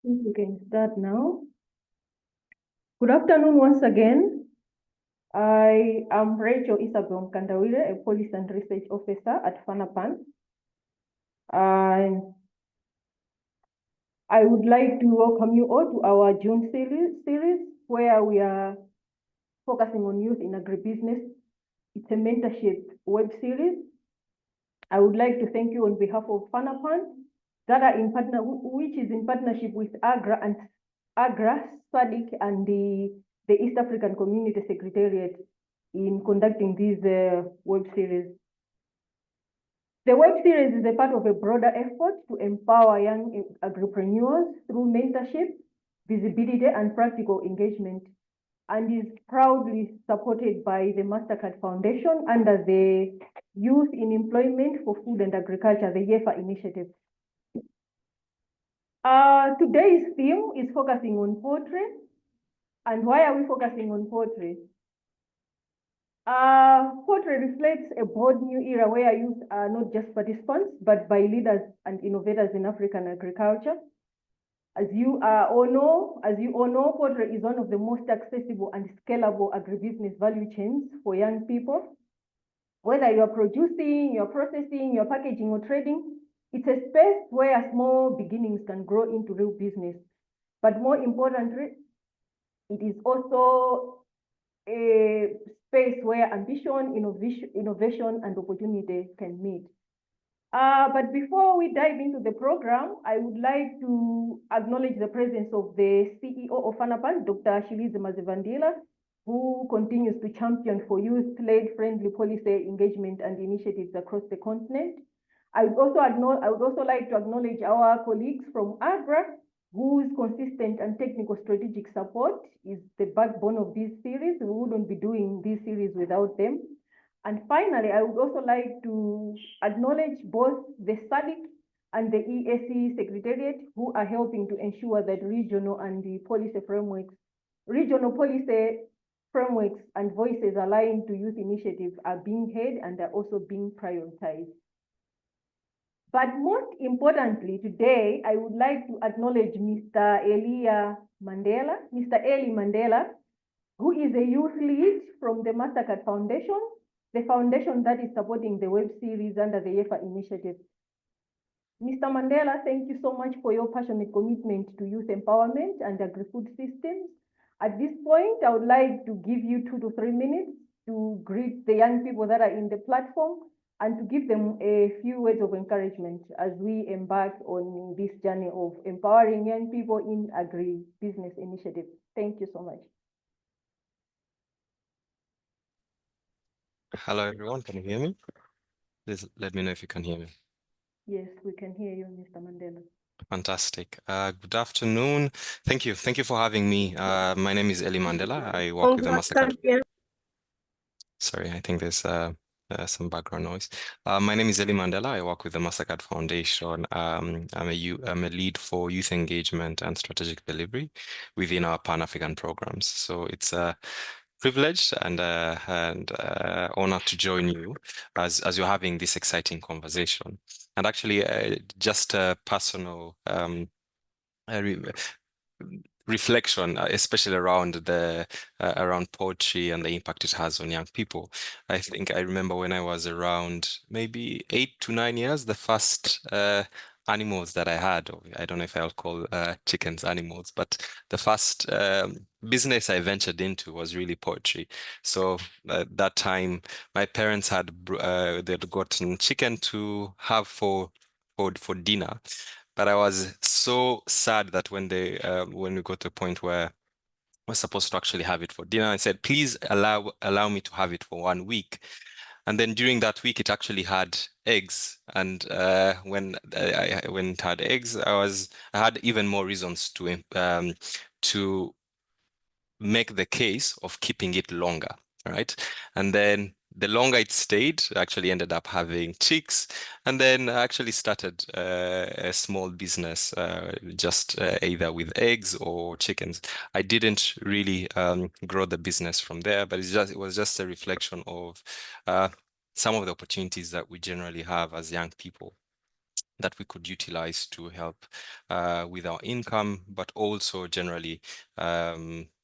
think we can start now. Good afternoon once again. I am Rachel Isabel Kandawire, a Policy and Research Officer at FANAPAN. And I would like to welcome you all to our June series where we are focusing on youth in agribusiness. It's a mentorship web series. I would like to thank you on behalf of FANAPAN which is in partnership with AGRA, SADC, and the East African Community Secretariat in conducting this web series. The web series is a part of a broader effort to empower young agripreneurs through mentorship, visibility, and practical engagement, and is proudly supported by the MasterCard Foundation under the Youth in Employment for Food and Agriculture, the YEFA initiative. Today's theme is focusing on poultry. And why are we focusing on poultry? Poultry reflects a bold new era where youth are not just participants, but by leaders and innovators in African agriculture. As you all know, poultry is one of the most accessible and scalable agribusiness value chains for young people. Whether you are producing, you're processing, you're packaging, or trading, it's a space where small beginnings can grow into real business. But more importantly, it is also a space where ambition, innovation, and opportunity can meet. But before we dive into the program, I would like to acknowledge the presence of the CEO of FANAPAN, Dr. Shilize Mazivandila, who continues to champion for youth-led friendly policy engagement and initiatives across the continent. I would also like to acknowledge our colleagues from AGRA, whose consistent and technical strategic support is the backbone of this series. We wouldn't be doing this series without them. And finally, I would also like to acknowledge both the SADC and the EAC Secretariat, who are helping to ensure that regional policy frameworks and voices aligned to youth initiatives are being heard and are also being prioritized. But most importantly, today, I would like to acknowledge Mr. Eli Mandela, who is a youth lead from the MasterCard Foundation, the foundation that is supporting the web series under the YEFA initiative. Mr. Mandela, thank you so much for your passionate commitment to youth empowerment and agri-food systems. At this point, I would like to give you 2 to 3 minutes to greet the young people that are in the platform and to give them a few words of encouragement as we embark on this journey of empowering young people in agri-business initiatives. Thank you so much. Hello, everyone. Can you hear me? Please let me know if you can hear me. Yes, we can hear you, Mr. Mandela. Fantastic. Good afternoon. Thank you. Thank you for having me. My name is Eli Mandela. I work with the MasterCard. Sorry, I think there's some background noise. My name is Eli Mandela. I work with the MasterCard Foundation. I'm a lead for youth engagement and strategic delivery within our Pan-African programs. So it's a privilege and honor to join you as you're having this exciting conversation. And actually, just a personal reflection, especially around around poultry and the impact it has on young people. I think I remember when I was around maybe 8 to 9 years, the first animals that I had, I don't know if I'll call chickens animals, but the first business I ventured into was really poultry. So at that time, my parents they'd gotten chicken to have for dinner. But I was so sad that when we got to a point where we're supposed to actually have it for dinner, I said, please allow me to have it for 1 week. And then during that week, it actually had eggs. And when it had eggs, I had even more reasons to make the case of keeping it longer, right? And then the longer it stayed, I actually ended up having chicks, and then I actually started a small business, just either with eggs or chickens. I didn't really grow the business from there, but it was just a reflection of some of the opportunities that we generally have as young people. that we could utilize to help with our income, but also generally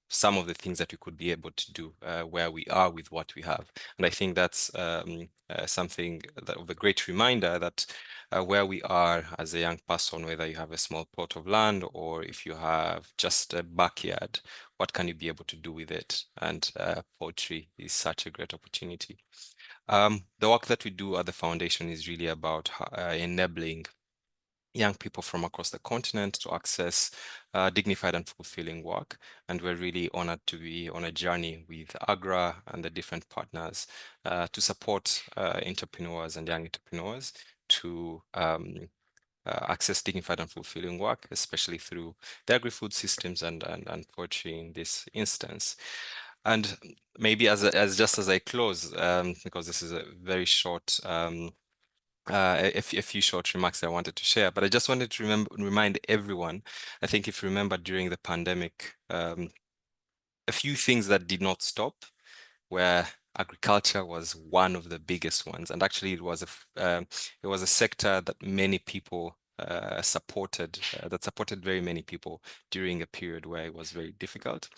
some of the things that we could be able to do where we are with what we have. And I think that's something of a great reminder that where we are as a young person, whether you have a small plot of land or if you have just a backyard, what can you be able to do with it? And poultry is such a great opportunity. The work that we do at the foundation is really about enabling young people from across the continent to access dignified and fulfilling work. And we're really honored to be on a journey with AGRA and the different partners to support entrepreneurs and young entrepreneurs to access dignified and fulfilling work, especially through the agri-food systems and poultry in this instance. And maybe as just as I close, because this is a very short a few short remarks I wanted to share, but I just wanted to remind everyone, I think if you remember during the pandemic, a few things that did not stop, where agriculture was one of the biggest ones. And actually it was a sector that many people supported, that supported very many people during a period where it was very difficult.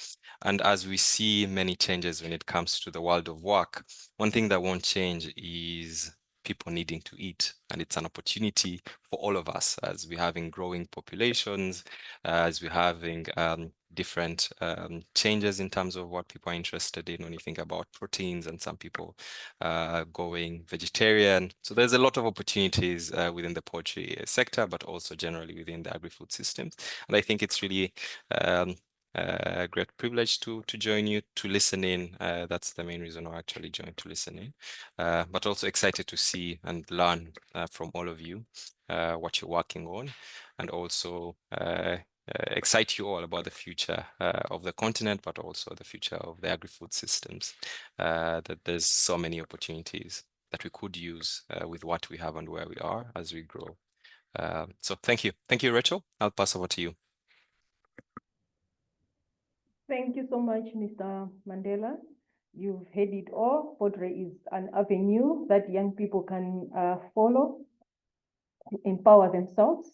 And as we see many changes when it comes to the world of work, one thing that won't change is people needing to eat. And it's an opportunity for all of us as we're having growing populations, as we're having different changes in terms of what people are interested in when you think about proteins and some people going vegetarian. So there's a lot of opportunities within the poultry sector, but also generally within the agri-food systems. And I think it's really a great privilege to join you, to listen in. That's the main reason I actually joined, to listen in, but also excited to see and learn from all of you what you're working on, and also excite you all about the future of the continent, but also the future of the agri-food systems, that there's so many opportunities that we could use with what we have and where we are as we grow. So thank you. Thank you, Rachel. I'll pass over to you. Thank you so much, Mr. Mandela. You've heard it all. Poultry is an avenue that young people can follow to empower themselves.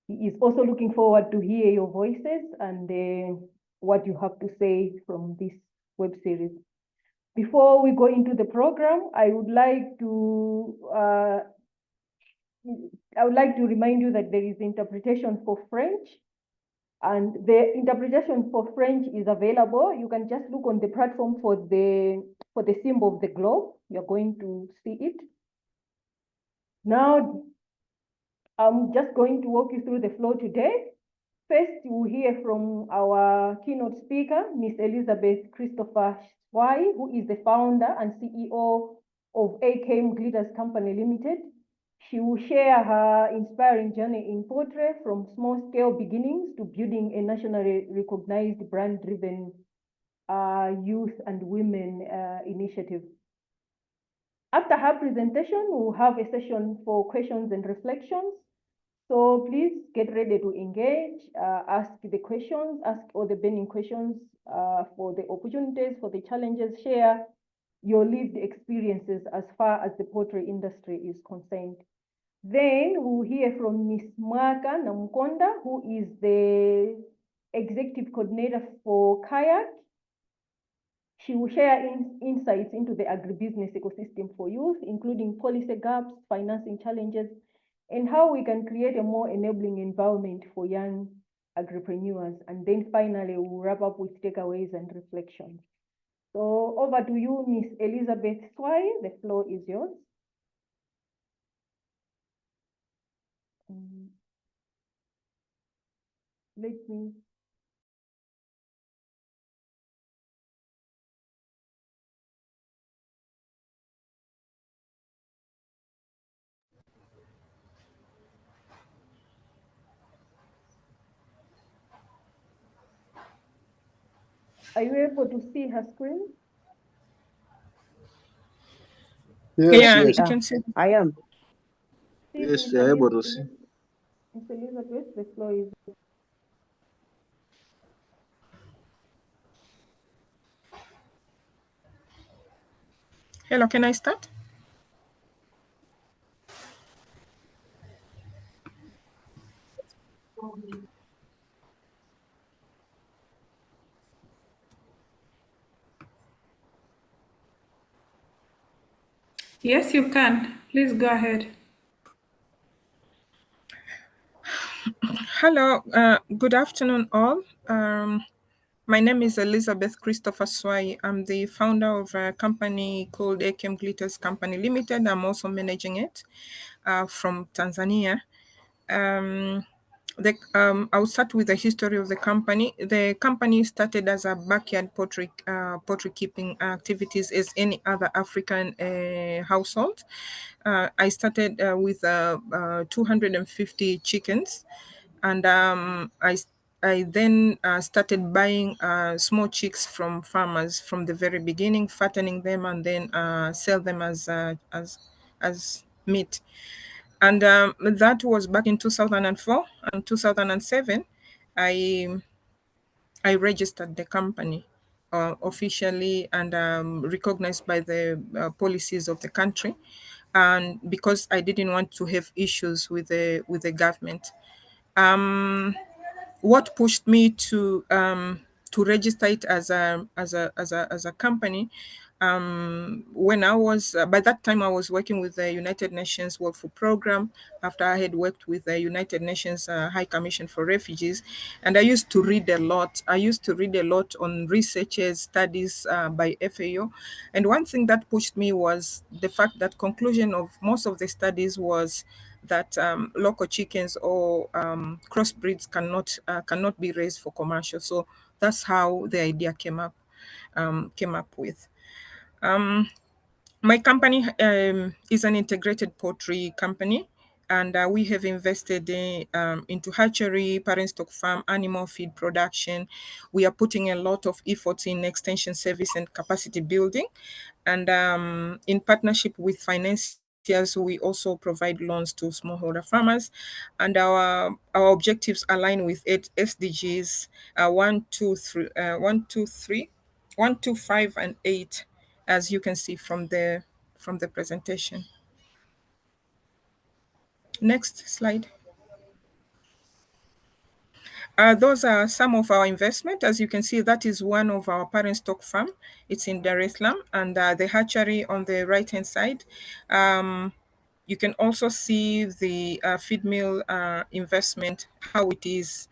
He is also looking forward to hear your voices and what you have to say from this web series. Before we go into the program, I would like to remind you that there is interpretation for French, and the interpretation for French is available. You can just look on the platform for the symbol of the globe. You're going to see it. Now, I'm just going to walk you through the flow today. First, we'll hear from our keynote speaker, Ms. Elizabeth Christopher Swai, who is the founder and CEO of AKM Glitters Company Limited. She will share her inspiring journey in poultry from small-scale beginnings to building a nationally recognized brand-driven youth and women initiative. After her presentation, we'll have a session for questions and reflections. So please get ready to engage, ask the questions, ask all the burning questions for the opportunities, for the challenges, share your lived experiences as far as the poultry industry is concerned. Then we'll hear from Ms. Mwaka Namukonda, who is the executive coordinator for Kayak. She will share insights into the agribusiness ecosystem for youth, including policy gaps, financing challenges, and how we can create a more enabling environment for young agripreneurs. And then finally, we'll wrap up with takeaways and reflections. So over to you, Ms. Elizabeth Swai. The floor is yours. Let me. Are you able to see her screen? Yes, You can see. I am. Please, Yes, Ms. you're able to see. Ms. Elizabeth, the floor is yours. Hello, can I start? Yes, you can. Please go ahead. Hello, good afternoon, all. My name is Elizabeth Christopher Swai. I'm the founder of a company called AKM Glitters Company Limited. I'm also managing it from Tanzania. I'll start with the history of the company. The company started as a backyard poultry keeping activities as any other African household. I started with 250 chickens, and I then started buying small chicks from farmers from the very beginning, fattening them, and then sell them as meat. And that was back in 2004 and 2007. I I registered the company officially and recognized by the policies of the country, and because I didn't want to have issues with the government. Um, what pushed me to register it as a company, when I was by that time I was working with the United Nations World Food Program, after I had worked with the United Nations High Commission for Refugees, and I used to read a lot. I used to read a lot on researches, studies by FAO, and one thing that pushed me was the fact that conclusion of most of the studies was that local chickens or crossbreeds cannot be raised for commercial. So that's how the idea came up with. My company is an integrated poultry company, and we have invested into hatchery, parent stock farm, animal feed production. We are putting a lot of efforts in extension service and capacity building, and in partnership with financiers, we also provide loans to smallholder farmers, and our objectives align with 8 SDGs: 1, 2, 5, and 8, as you can see from the presentation. Next slide. Those are some of our investment. As you can see, that is one of our parent stock farm. It's in Dar es Salaam, and the hatchery on the right-hand side. You can also see the feed mill investment, how it is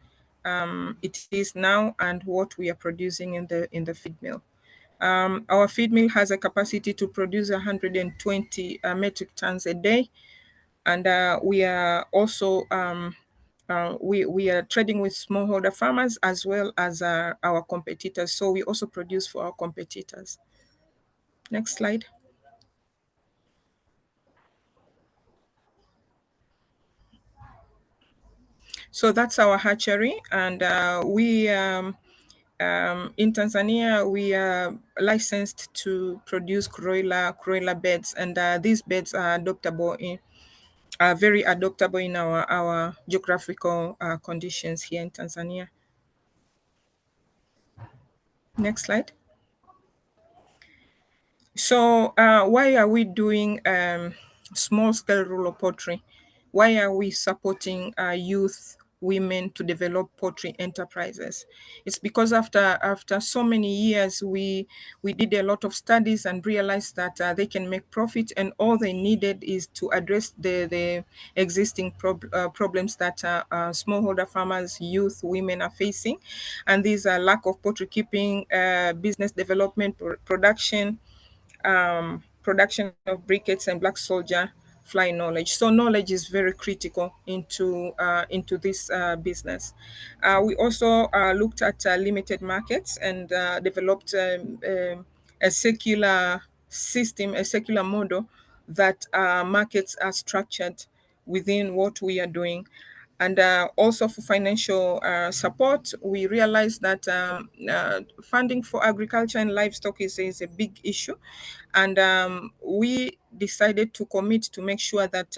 now, and what we are producing in the feed mill. Our feed mill has a capacity to produce 120 metric tons a day, and we are also we are trading with smallholder farmers as well as our competitors. So we also produce for our competitors. Next slide. So that's our hatchery, and we in Tanzania we are licensed to produce Croiler beds, and these beds are very adaptable in our geographical conditions here in Tanzania. Next slide. So why are we doing small-scale rural poultry? Why are we supporting youth, women to develop poultry enterprises? It's because after so many years, we did a lot of studies and realized that they can make profit, and all they needed is to address the existing problems that smallholder farmers, youth, women are facing, and these are lack of poultry keeping, business development, production, production of briquettes and black soldier fly knowledge. So knowledge is very critical into this business. We also looked at limited markets and developed a circular system, a circular model that markets are structured within what we are doing. And also for financial support, we realized that funding for agriculture and livestock is a big issue. And we decided to commit to make sure that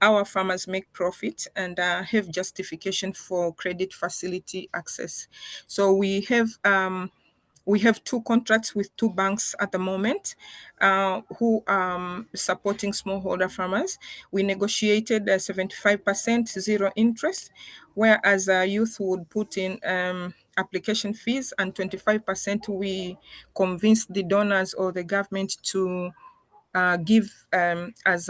our farmers make profit and have justification for credit facility access. So we have 2 contracts with 2 banks at the moment who are supporting smallholder farmers. We negotiated 75% zero interest, whereas youth would put in application fees, and 25% we convinced the donors or the government to give as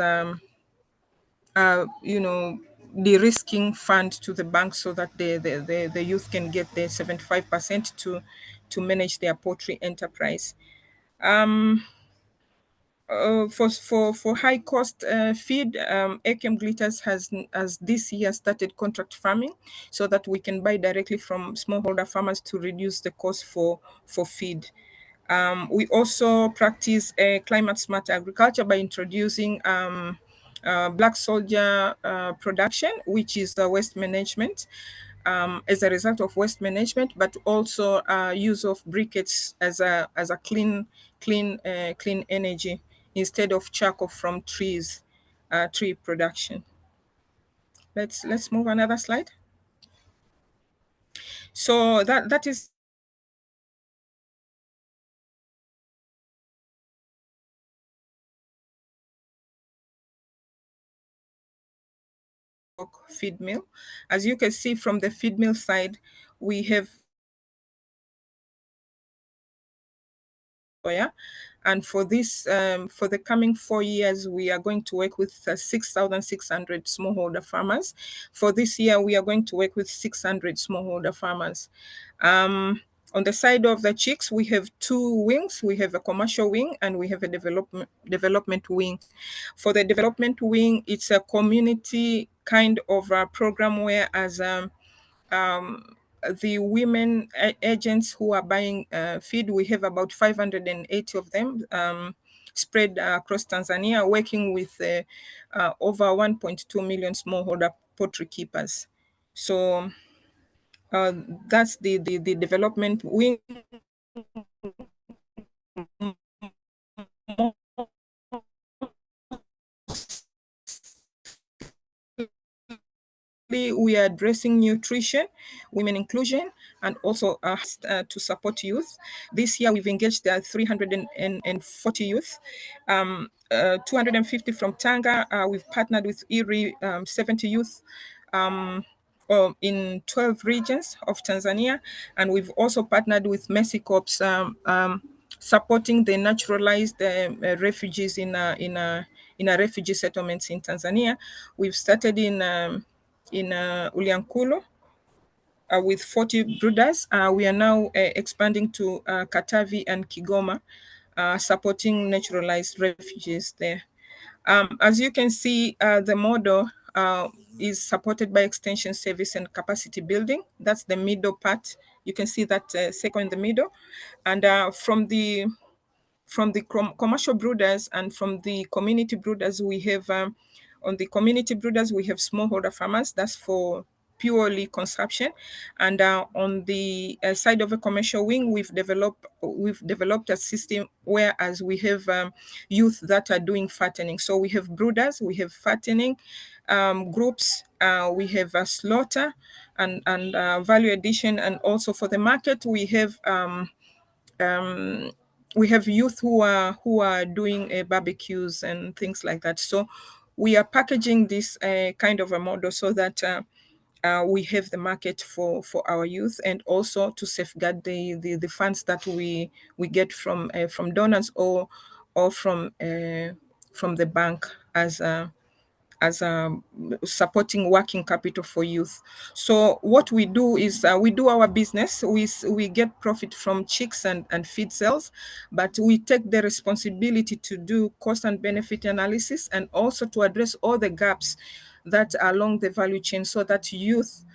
de-risking fund to the bank so that the youth can get their 75% to manage their poultry enterprise. For high cost feed, AKM Glitters has this year started contract farming so that we can buy directly from smallholder farmers to reduce the cost for feed. We also practice climate smart agriculture by introducing black soldier production, which is the waste management. As a result of waste management, but also use of briquettes as a clean energy instead of charcoal from trees, tree production. Let's move another slide. So that is feed mill. As you can see from the feed mill side, we have and for this, for the coming 4 years, we are going to work with 6,600 smallholder farmers. For this year, we are going to work with 600 smallholder farmers. On the side of the chicks, we have 2 wings. We have a commercial wing and we have a development wing. For the development wing, it's a community kind of a program where as the women agents who are buying feed, we have about 580 of them spread across Tanzania, working with over 1.2 million smallholder poultry keepers. So that's the development wing. We are addressing nutrition, women inclusion, and also to support youth. This year, we've engaged 340 youth, 250 from Tanga. We've partnered with IRI, 70 youth in 12 regions of Tanzania, and we've also partnered with Mercy Corps, supporting the naturalized refugees in a refugee settlements in Tanzania. We've started in Uliankulu with 40 brooders. We are now expanding to Katavi and Kigoma, supporting naturalized refugees there. As you can see, the model is supported by extension service and capacity building. That's the middle part. You can see that second in the middle. And from the commercial brooders and from the community brooders, we have on the community brooders, we have smallholder farmers. That's for purely consumption. And on the side of a commercial wing, we've developed a system whereas we have youth that are doing fattening. So we have brooders, we have fattening groups, we have a slaughter and value addition, and also for the market we have youth who are doing barbecues and things like that. So we are packaging this kind of a model so that we have the market for our youth, and also to safeguard the funds that we get from donors or from the bank as supporting working capital for youth. So what we do is we do our business. We get profit from chicks and feed sales, but we take the responsibility to do cost and benefit analysis and also to address all the gaps that are along the value chain so that youth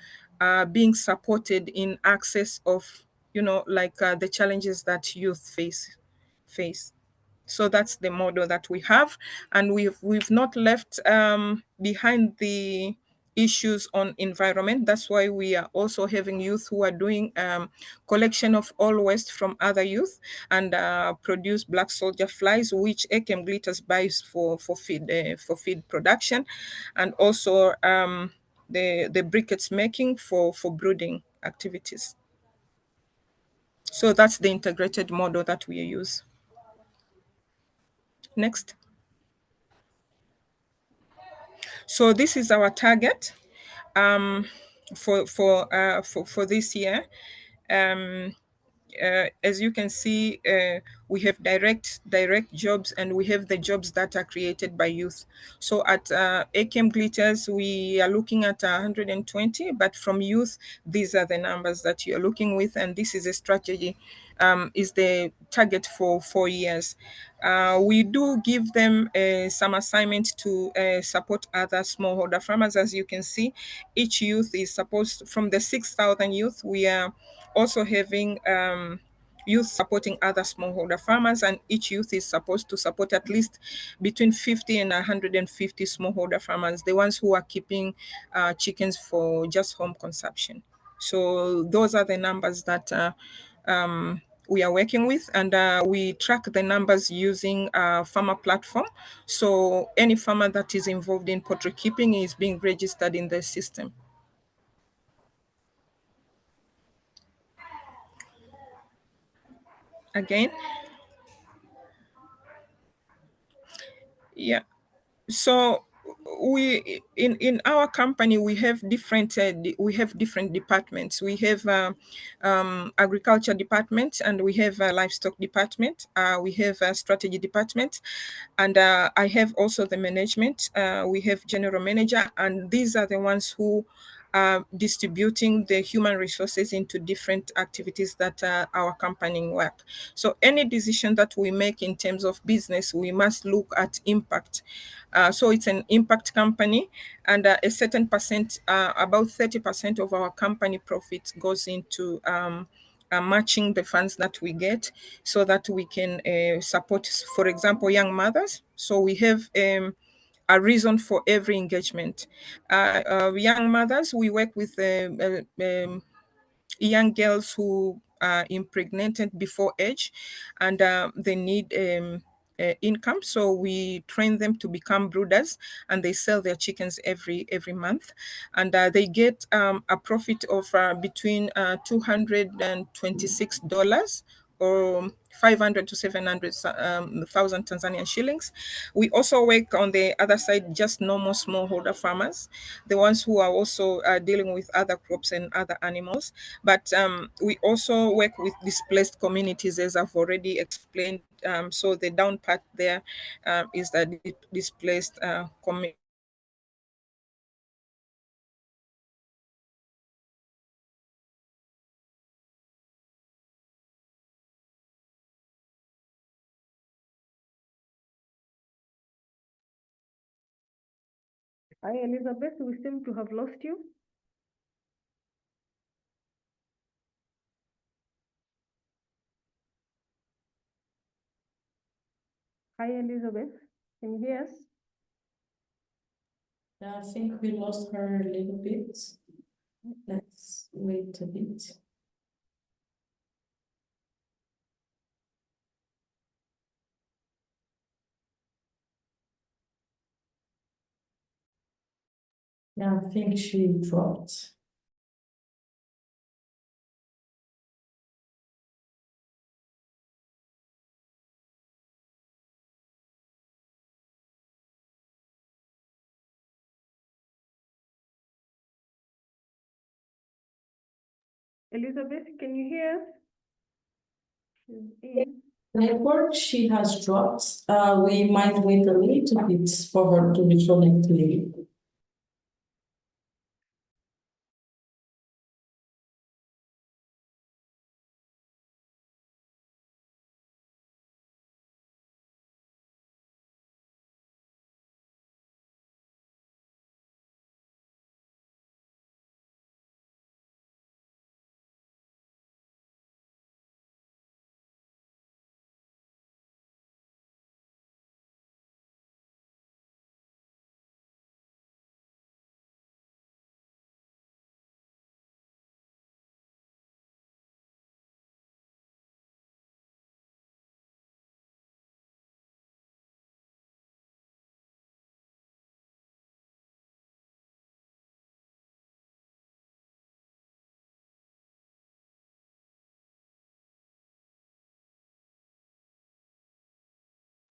are being supported in access of, like the challenges that youth face. So that's the model that we have, and we've not left behind the issues on environment. That's why we are also having youth who are doing collection of all waste from other youth and produce black soldier flies, which AKM Glitters buys for feed production, and also the briquettes making for brooding activities. So that's the integrated model that we use. Next. So this is our target for this year. As you can see, we have direct jobs, and we have the jobs that are created by youth. So at AKM Glitters, we are looking at 120, but from youth, these are the numbers that you're looking with, and this is a strategy, is the target for 4 years. We do give them some assignment to support other smallholder farmers. As you can see, each youth is supposed, from the 6,000 youth, we are also having youth supporting other smallholder farmers, and each youth is supposed to support at least between 50 and 150 smallholder farmers, the ones who are keeping chickens for just home consumption. So those are the numbers that we are working with, and we track the numbers using a farmer platform. So any farmer that is involved in poultry keeping is being registered in the system. Again, yeah. So we in our company we have different departments. We have agriculture department, and we have a livestock department. We have a strategy department, and I have also the management. We have general manager, and these are the ones who are distributing the human resources into different activities that our company work. So any decision that we make in terms of business, we must look at impact. So it's an impact company, and a certain percent, about 30% of our company profits goes into matching the funds that we get, so that we can support, for example, young mothers. So we have a reason for every engagement. Young mothers, we work with young girls who are impregnated before age, and they need income. So we train them to become brooders, and they sell their chickens every month, and they get a profit of between $226 or 500 to 700,000 Tanzanian shillings. We also work on the other side, just normal smallholder farmers, the ones who are also dealing with other crops and other animals. But we also work with displaced communities, as I've already explained. So the down part there is the displaced community. Hi, Elizabeth, we seem to have lost you. Hi, Elizabeth, can you hear us? I think we lost her a little bit. Let's wait a bit. Yeah, I think she dropped. Elizabeth, can you hear us? She's in. Network, she has dropped. We might wait a little bit for her to reconnect later.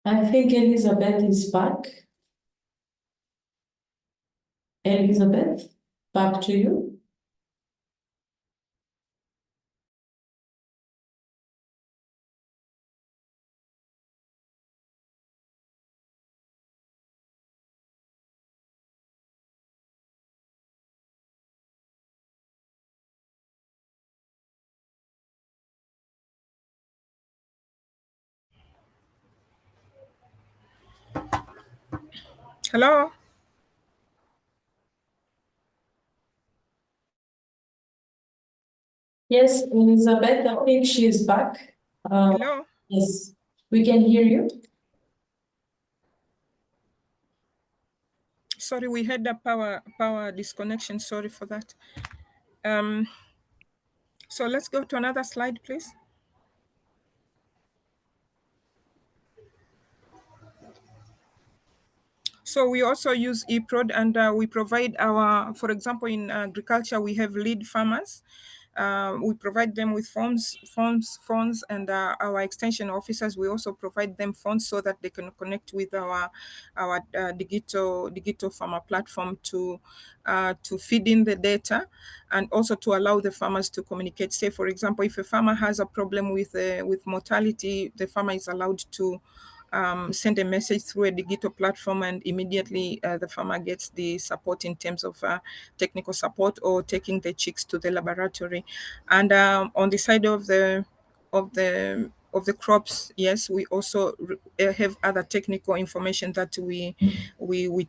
I think Elizabeth is back. Elizabeth, back to you. Hello? Yes, Elizabeth, I think she is back. Hello? Yes, we can hear you. Sorry, we had a power disconnection. Sorry for that. So let's go to another slide, please. So we also use eProd, and we provide our, for example, in agriculture, we have lead farmers. We provide them with phones, and our extension officers, we also provide them phones so that they can connect with our digital farmer platform to feed in the data, and also to allow the farmers to communicate. Say, for example, if a farmer has a problem with mortality, the farmer is allowed to send a message through a digital platform, and immediately the farmer gets the support in terms of technical support or taking the chicks to the laboratory. And on the side of the crops, yes, we also have other technical information that we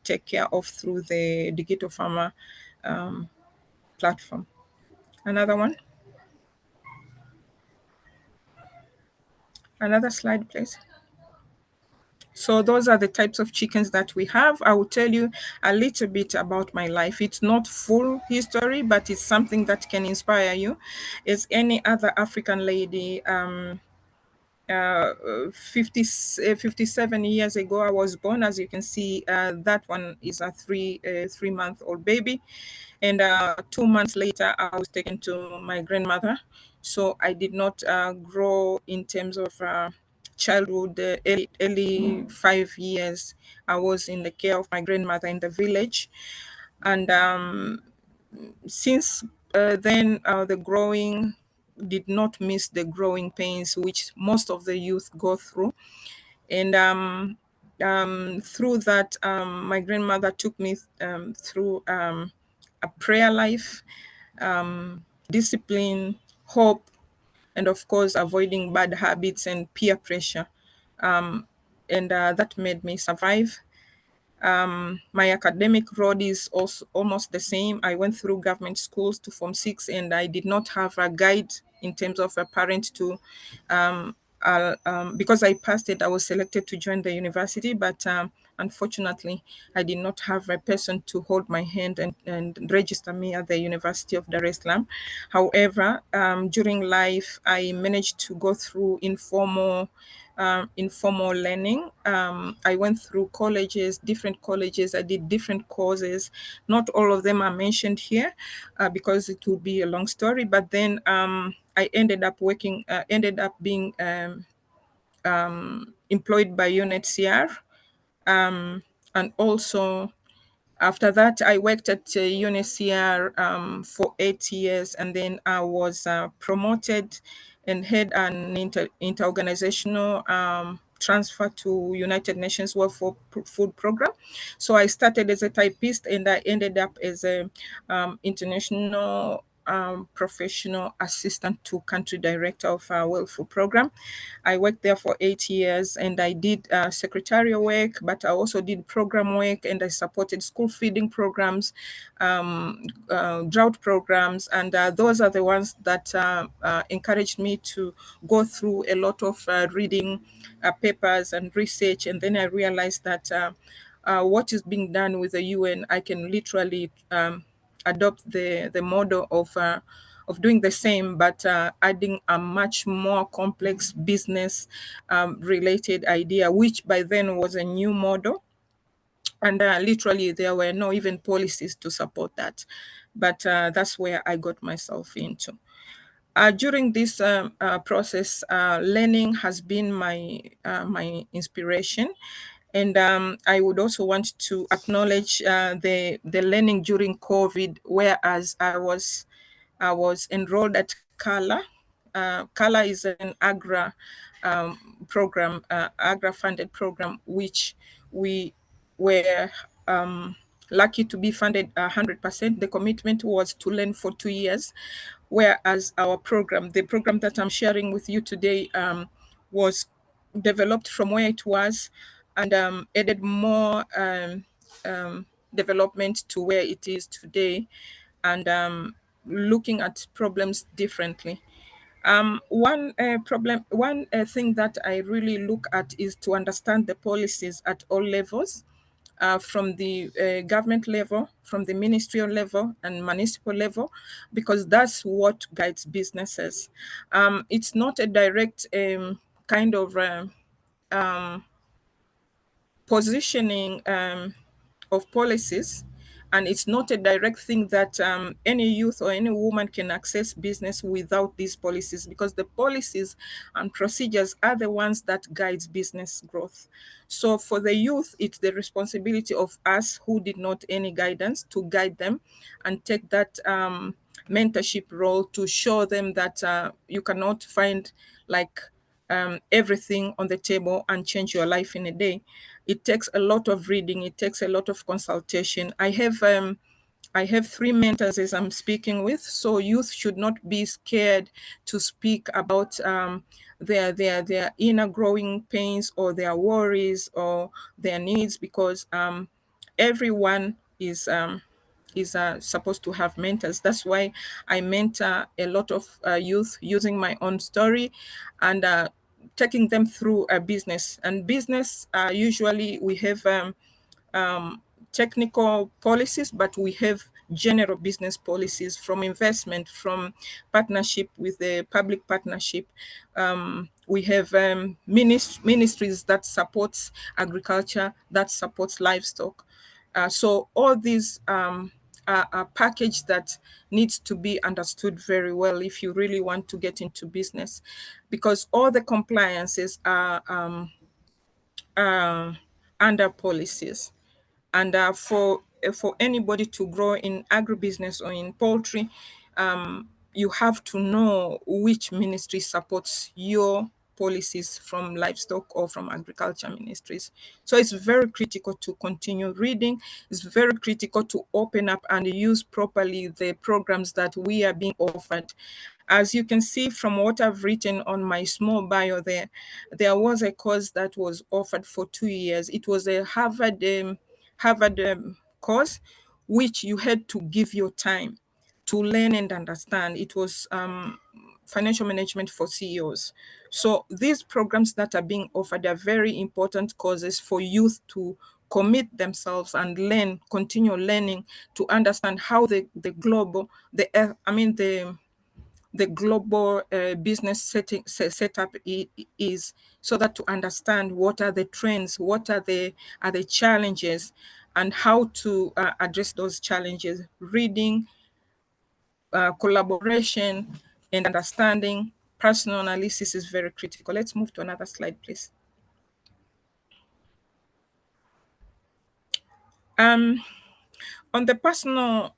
take care of through the digital farmer platform. Another one. Another slide, please. So those are the types of chickens that we have. I will tell you a little bit about my life. It's not full history, but it's something that can inspire you. As any other African lady, 57 years ago, I was born. As you can see, that one is a 3-month-old baby. And 2 months later, I was taken to my grandmother. So I did not grow in terms of childhood. Early 5 years, I was in the care of my grandmother in the village. And since then, the growing did not miss the growing pains which most of the youth go through. And through that, my grandmother took me through a prayer life, discipline, hope, and of course, avoiding bad habits and peer pressure. And that made me survive. My academic road is also almost the same. I went through government schools to Form 6, and I did not have a guide in terms of a parent to, because I passed it, I was selected to join the university, but unfortunately, I did not have a person to hold my hand and register me at the University of Dar es Salaam. However, during life, I managed to go through informal learning. I went through colleges, different colleges. I did different courses. Not all of them are mentioned here because it would be a long story. But then I ended up being employed by UNHCR. And also after that, I worked at UNHCR for 8 years, and then I was promoted and had an interorganizational transfer to United Nations World Food Program. So I started as a typist, and I ended up as a international professional assistant to country director of World Food Program. I worked there for 8 years, and I did secretarial work, but I also did program work, and I supported school feeding programs, drought programs, and those are the ones that encouraged me to go through a lot of reading papers and research. And then I realized that what is being done with the UN, I can literally adopt the model of doing the same, but adding a much more complex business related idea, which by then was a new model. And literally there were no even policies to support that. But that's where I got myself into. During this process, learning has been my inspiration. And I would also want to acknowledge the learning during COVID, whereas I was enrolled at CALA. CALA is an AGRA program, AGRA-funded program, which we were lucky to be funded 100%. The commitment was to learn for 2 years, whereas our program, the program that I'm sharing with you today, was developed from where it was and added more development to where it is today, and looking at problems differently. One thing that I really look at is to understand the policies at all levels, from the government level, from the ministerial level and municipal level, because that's what guides businesses. It's not a direct kind of positioning of policies, and it's not a direct thing that any youth or any woman can access business without these policies, because the policies and procedures are the ones that guides business growth. So for the youth, it's the responsibility of us who did not any guidance to guide them and take that mentorship role to show them that you cannot find like everything on the table and change your life in a day. It takes a lot of reading. It takes a lot of consultation. I have 3 mentors as I'm speaking with, so youth should not be scared to speak about their inner growing pains or their worries or their needs, because everyone is supposed to have mentors. That's why I mentor a lot of youth using my own story and taking them through a business. And business, usually we have technical policies, but we have general business policies, from investment, from partnership with the public partnership. We have ministries that supports agriculture, that supports livestock. So all these are a package that needs to be understood very well if you really want to get into business, because all the compliances are under policies. And for anybody to grow in agribusiness or in poultry, you have to know which ministry supports your policies from livestock or from agriculture ministries. So it's very critical to continue reading. It's very critical to open up and use properly the programs that we are being offered. As you can see from what I've written on my small bio there was a course that was offered for 2 years. It was a Harvard course, which you had to give your time to learn and understand. It was financial management for CEOs. So these programs that are being offered are very important courses for youth to commit themselves and learn, continue learning, to understand how the global, the global business setup is, so that to understand what are the trends, what are the challenges, and how to address those challenges. Reading, collaboration, and understanding, personal analysis is very critical. Let's move to another slide, please. On the personal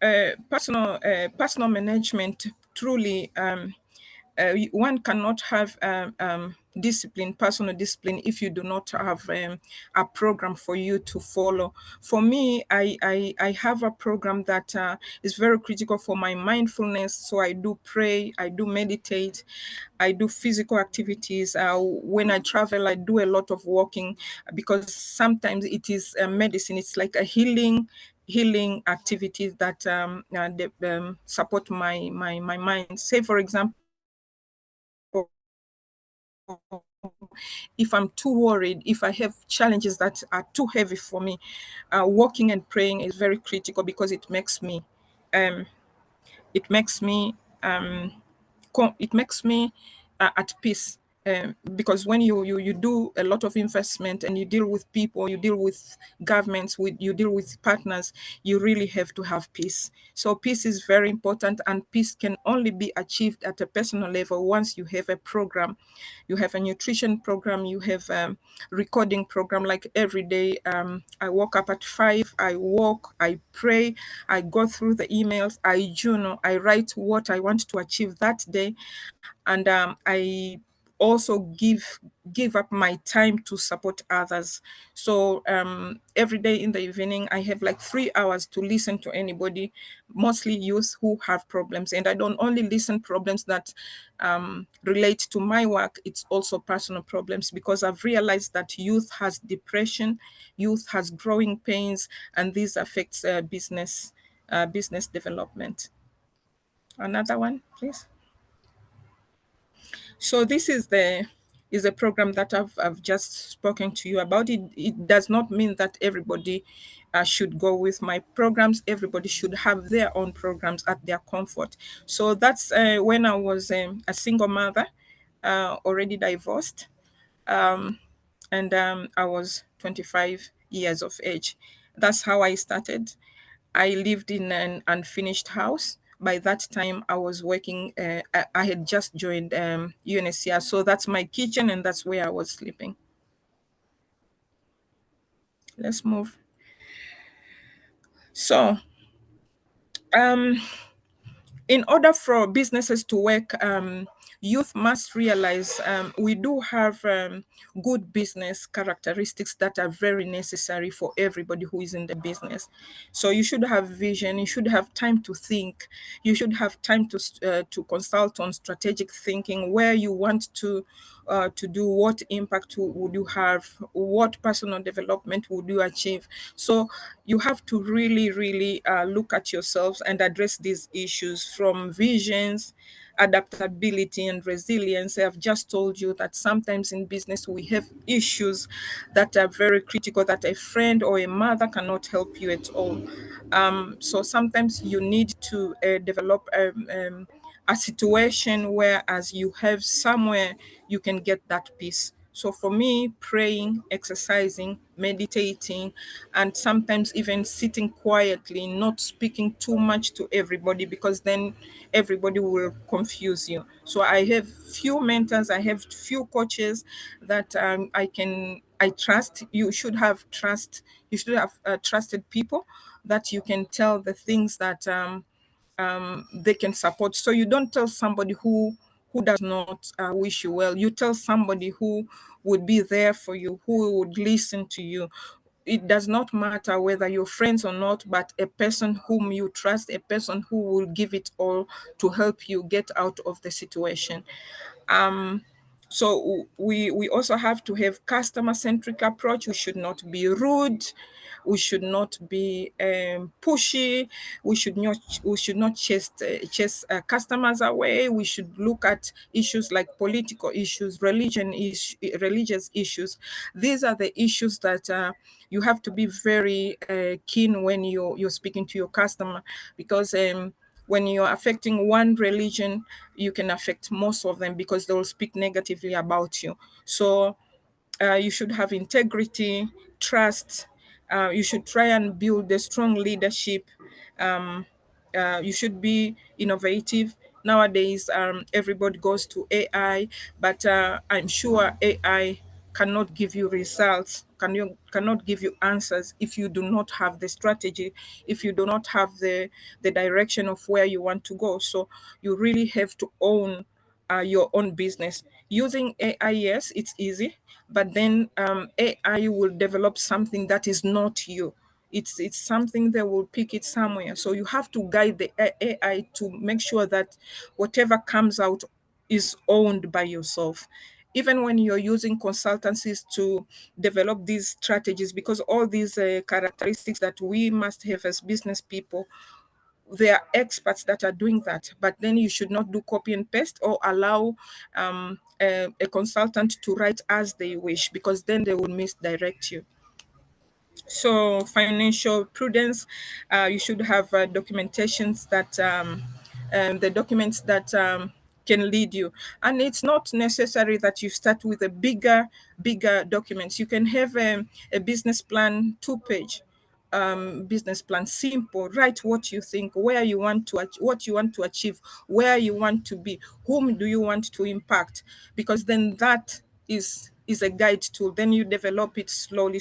management, truly, one cannot have personal discipline, if you do not have a program for you to follow. For me, I have a program that is very critical for my mindfulness. So I do pray, I do meditate, I do physical activities. When I travel, I do a lot of walking, because sometimes it is a medicine. It's like a healing activities that support my mind. Say, for example, if I'm too worried, if I have challenges that are too heavy for me, walking and praying is very critical, because it makes me it makes me at peace. Because when you do a lot of investment and you deal with people, you deal with governments, you deal with partners, you really have to have peace. So peace is very important, and peace can only be achieved at a personal level once you have a program. You have a nutrition program, you have a recording program. Like every day, I woke up at 5, I walk, I pray, I go through the emails, I journal, I write what I want to achieve that day, and I also give up my time to support others. So every day in the evening, I have like 3 hours to listen to anybody, mostly youth who have problems. And I don't only listen problems that relate to my work, it's also personal problems, because I've realized that youth has depression, youth has growing pains, and this affects business development. Another one, please. So this is a program that I've just spoken to you about. It does not mean that everybody should go with my programs. Everybody should have their own programs at their comfort. So that's when I was a single mother, already divorced, and I was 25 years of age. That's how I started. I lived in an unfinished house. By that time, I was working. I had just joined UNHCR, so that's my kitchen, and that's where I was sleeping. Let's move. So, in order for businesses to work, youth must realize we do have good business characteristics that are very necessary for everybody who is in the business. So you should have vision, you should have time to think, you should have time to consult on strategic thinking, where you want to do, what impact would you have, what personal development would you achieve. So you have to really look at yourselves and address these issues from visions, adaptability, and resilience. I've just told you that sometimes in business we have issues that are very critical, that a friend or a mother cannot help you at all. So sometimes you need to develop a situation where as you have somewhere you can get that peace. So for me, praying, exercising, meditating, and sometimes even sitting quietly, not speaking too much to everybody, because then everybody will confuse you. So I have few mentors, I have few coaches that I trust. You should have trust. You should have trusted people that you can tell the things that they can support. So you don't tell somebody who does not wish you well. You tell somebody who would be there for you, who would listen to you. It does not matter whether you're friends or not, but a person whom you trust, a person who will give it all to help you get out of the situation. So we also have to have customer-centric approach. We should not be rude. We should not be pushy. We should not chase customers away. We should look at issues like political issues, religious issues. These are the issues that you have to be very keen when you're speaking to your customer, because when you're affecting one religion, you can affect most of them because they will speak negatively about you. So you should have integrity, trust. You should try and build a strong leadership. You should be innovative. Nowadays, everybody goes to AI, but I'm sure AI cannot give you results, cannot give you answers if you do not have the strategy, if you do not have the direction of where you want to go. So you really have to own your own business. Using AI, yes, it's easy, but then AI will develop something that is not you. It's something that will pick it somewhere. So you have to guide the AI to make sure that whatever comes out is owned by yourself. Even when you're using consultancies to develop these strategies, because all these characteristics that we must have as business people, there are experts that are doing that, but then you should not do copy and paste or allow a consultant to write as they wish, because then they will misdirect you. So financial prudence, you should have documentations that the documents that can lead you. And it's not necessary that you start with a bigger documents. You can have a business plan, 2-page business plan, simple. Write what you think, where you want to what you want to achieve, where you want to be, whom do you want to impact, because then that is a guide tool. Then you develop it slowly.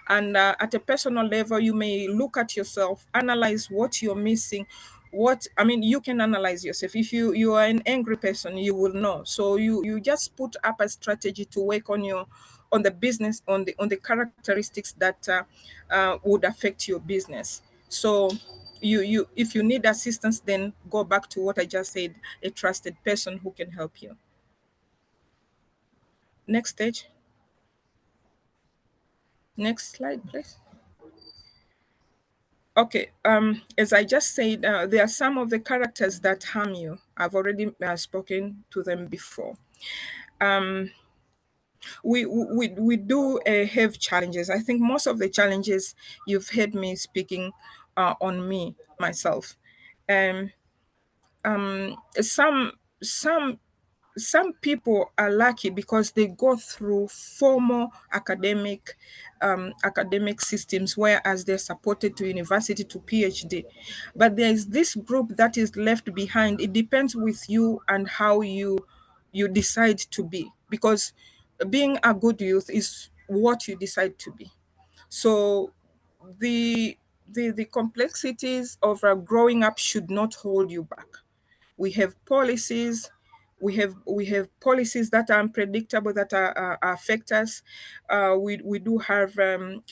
And at a personal level, you may look at yourself, analyze what you're missing, You can analyze yourself. If you are an angry person, you will know. So you just put up a strategy to work on the business, on the characteristics that would affect your business. So you if you need assistance, then go back to what I just said, a trusted person who can help you. Next stage. Next slide, please. Okay, as I just said, there are some of the characters that harm you. I've already spoken to them before. We do have challenges. I think most of the challenges you've heard me speaking on me, myself. Um, some some some people are lucky because they go through formal academic systems, whereas they're supported to university to PhD. But there is this group that is left behind. It depends with you and how you decide to be, because being a good youth is what you decide to be. So the the complexities of growing up should not hold you back. We have policies, we have policies that are unpredictable, that affect us. We do have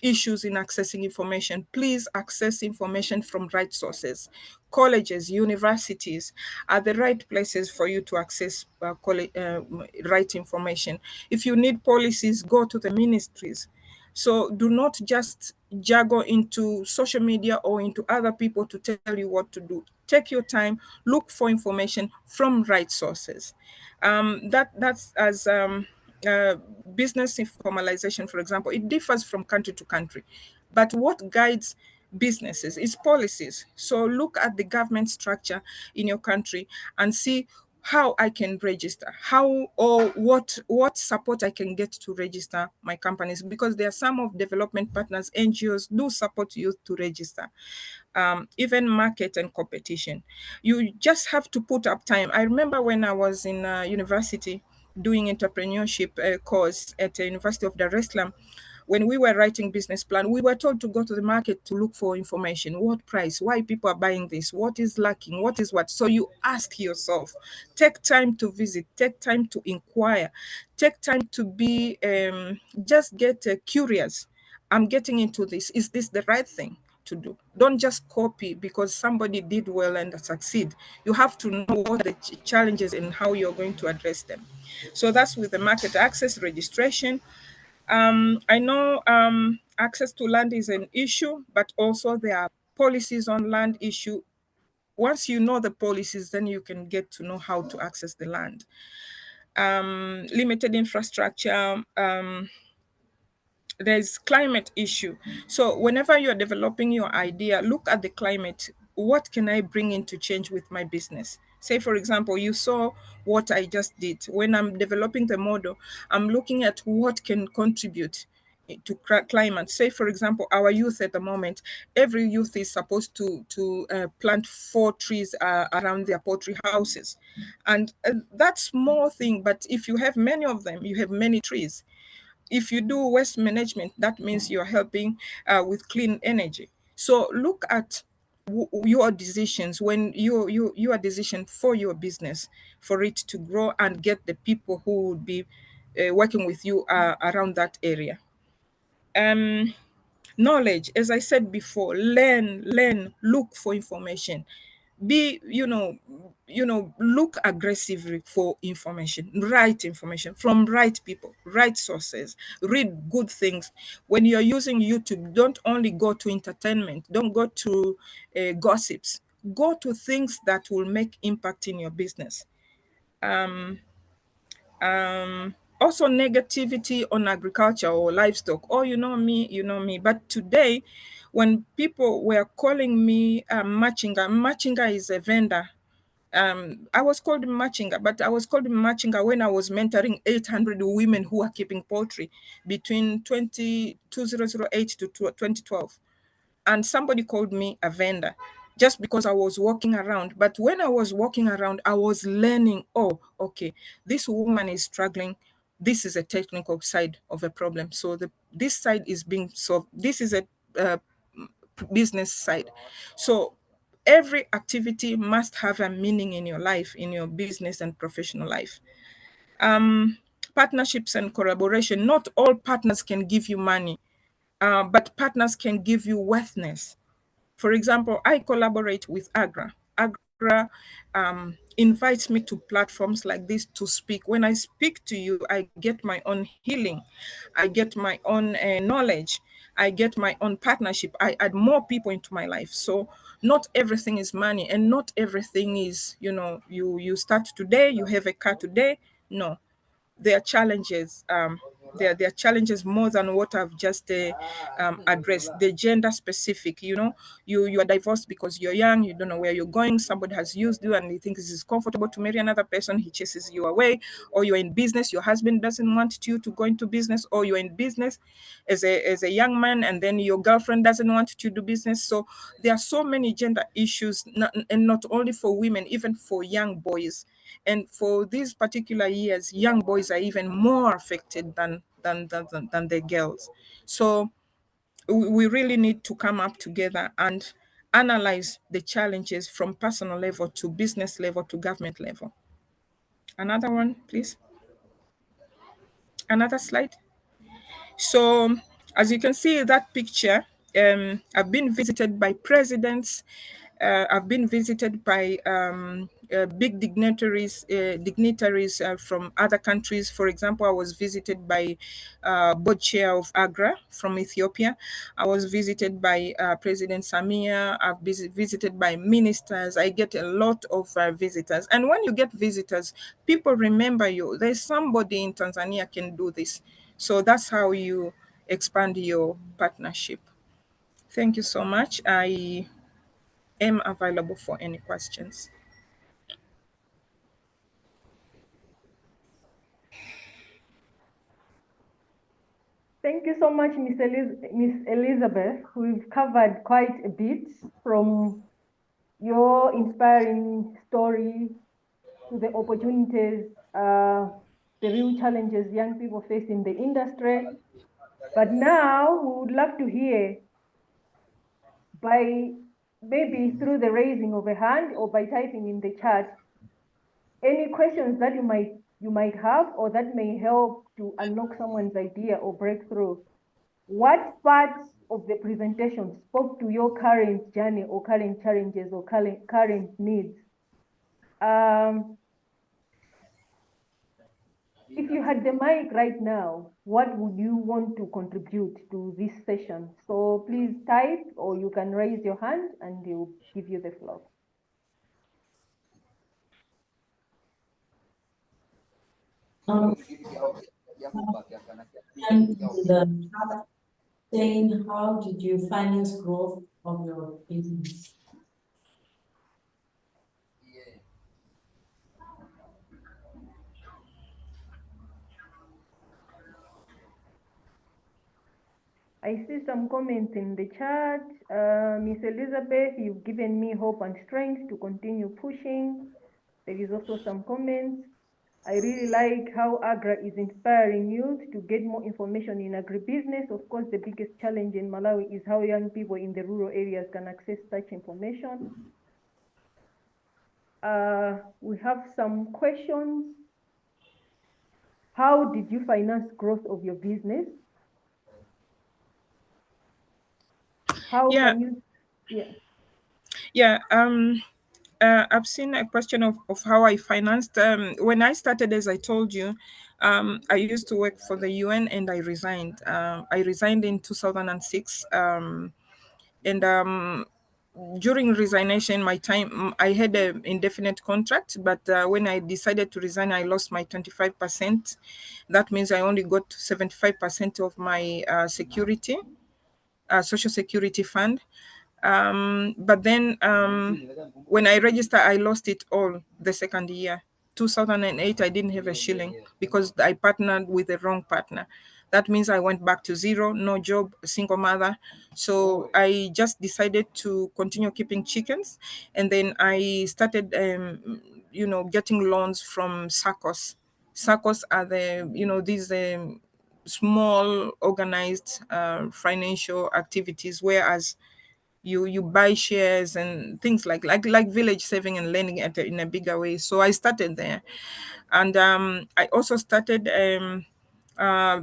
issues in accessing information. Please access information from right sources. Colleges, universities are the right places for you to access right information. If you need policies, go to the ministries. So do not just juggle into social media or into other people to tell you what to do. Take your time, look for information from right sources. That's as business informalization, for example, it differs from country to country. But what guides businesses is policies. So look at the government structure in your country and see how I can register, how or what support I can get to register my companies, because there are some of development partners, NGOs do support youth to register. Even market and competition. You just have to put up time. I remember when I was in university doing entrepreneurship course at the University of Dar es Salaam, when we were writing business plan, we were told to go to the market to look for information. What price? Why people are buying this? What is lacking? What is what? So you ask yourself, take time to visit, take time to inquire, take time to be, just get curious. I'm getting into this. Is this the right thing to do? Don't just copy because somebody did well and succeed. You have to know what the challenges and how you're going to address them. So that's with the market access registration. I know access to land is an issue, but also there are policies on land issue. Once you know the policies, then you can get to know how to access the land. Limited infrastructure, there's climate issue. So whenever you're developing your idea, look at the climate. What can I bring into change with my business? Say, for example, you saw what I just did. When I'm developing the model, I'm looking at what can contribute to climate. Say, for example, our youth at the moment, every youth is supposed to plant 4 trees around their poultry houses. And that's small thing, but if you have many of them, you have many trees. If you do waste management, that means you're helping with clean energy. So look at your decisions, when your decision for your business, for it to grow and get the people who would be working with you around that area. Knowledge, as I said before, learn, look for information. Be, look aggressively for information, right information from right people, right sources. Read good things. When you're using YouTube, don't only go to entertainment, don't go to gossips. Go to things that will make impact in your business. Also negativity on agriculture or livestock. Oh, you know me. But today, when people were calling me Machinga is a vendor. I was called Machinga, but I was called Machinga when I was mentoring 800 women who are keeping poultry between 2008 to 2012. And somebody called me a vendor just because I was walking around. But when I was walking around, I was learning, oh, okay, this woman is struggling. This is a technical side of a problem. So this side is being solved. This is a business side. So every activity must have a meaning in your life, in your business and professional life. Partnerships and collaboration. Not all partners can give you money, but partners can give you worthness. For example, I collaborate with Agra. Agra invites me to platforms like this to speak. When I speak to you, I get my own healing. I get my own knowledge. I get my own partnership. I add more people into my life. So not everything is money, and not everything is, you start today, you have a car today. No, there are challenges. There are challenges more than what I've just addressed. The gender specific, you are divorced because you're young, you don't know where you're going. Somebody has used you and he thinks it's comfortable to marry another person. He chases you away. Or you're in business, your husband doesn't want you to go into business. Or you're in business as a young man, and then your girlfriend doesn't want you to do business. So there are so many gender issues, and not only for women, even for young boys. And for these particular years, young boys are even more affected than the girls. So we really need to come up together and analyze the challenges from personal level to business level to government level. Another one, please. Another slide. So as you can see that picture, I've been visited by presidents. I've been visited by big dignitaries from other countries. For example, I was visited by board chair of Agra from Ethiopia. I was visited by President Samia. I've been visited by ministers. I get a lot of visitors. And when you get visitors, people remember you. There's somebody in Tanzania can do this. So that's how you expand your partnership. Thank you so much. I am available for any questions. Thank you so much, Miss Elizabeth. We've covered quite a bit, from your inspiring story to the opportunities, the real challenges young people face in the industry. But now we would love to hear, by maybe through the raising of a hand or by typing in the chat, any questions that you might have, or that may help to unlock someone's idea or breakthrough. What parts of the presentation spoke to your current journey or current challenges or current needs? If you had the mic right now, what would you want to contribute to this session? So please type, or you can raise your hand and we'll give you the floor. And the chat saying, how did you finance growth of your business? I see some comments in the chat. Miss Elizabeth, you've given me hope and strength to continue pushing. There is also some comments. I really like how Agra is inspiring youth to get more information in agribusiness. Of course, the biggest challenge in Malawi is how young people in the rural areas can access such information. We have some questions. How did you finance growth of your business? How can you, I've seen a question of how I financed. When I started, as I told you, I used to work for the UN and I resigned. I resigned in 2006. During resignation, I had an indefinite contract, but when I decided to resign, I lost my 25%. That means I only got 75% of my security, social security fund. But then when I registered, I lost it all the second year. 2008, I didn't have a shilling because I partnered with the wrong partner. That means I went back to zero, no job, single mother. So I just decided to continue keeping chickens. And then I started, getting loans from SACCOs. SACCOs are these small organized financial activities, whereas you buy shares and things like village saving and lending in a bigger way. So I started there, and I also started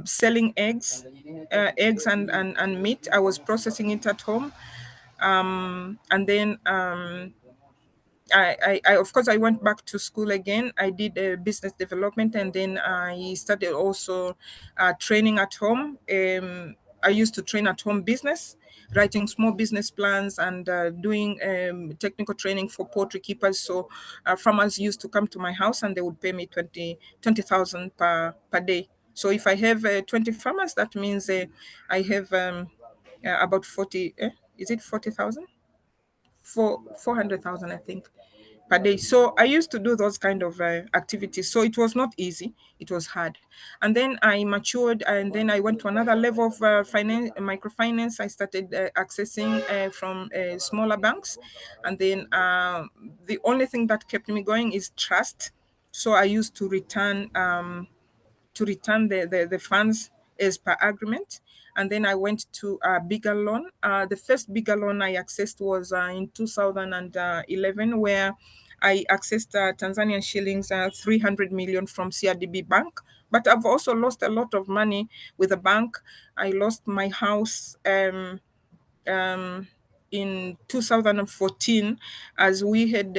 selling eggs and meat. I was processing it at home, and then I of course I went back to school again. I did business development, and then I started also training at home. I used to train at home business, writing small business plans and doing technical training for poultry keepers. So farmers used to come to my house and they would pay me 20,000 per day. So if I have 20 farmers, that means I have about 40. Is it 40,000? For 400,000, I think, per day. So I used to do those kind of activities. So it was not easy. It was hard. And then I matured, and then I went to another level of finance, microfinance. I started accessing from smaller banks. And then the only thing that kept me going is trust. So I used to return the funds as per agreement. And then I went to a bigger loan. The first bigger loan I accessed was in 2011, where I accessed Tanzanian shillings 300 million from CRDB Bank. But I've also lost a lot of money with the bank. I lost my house in 2014, as we had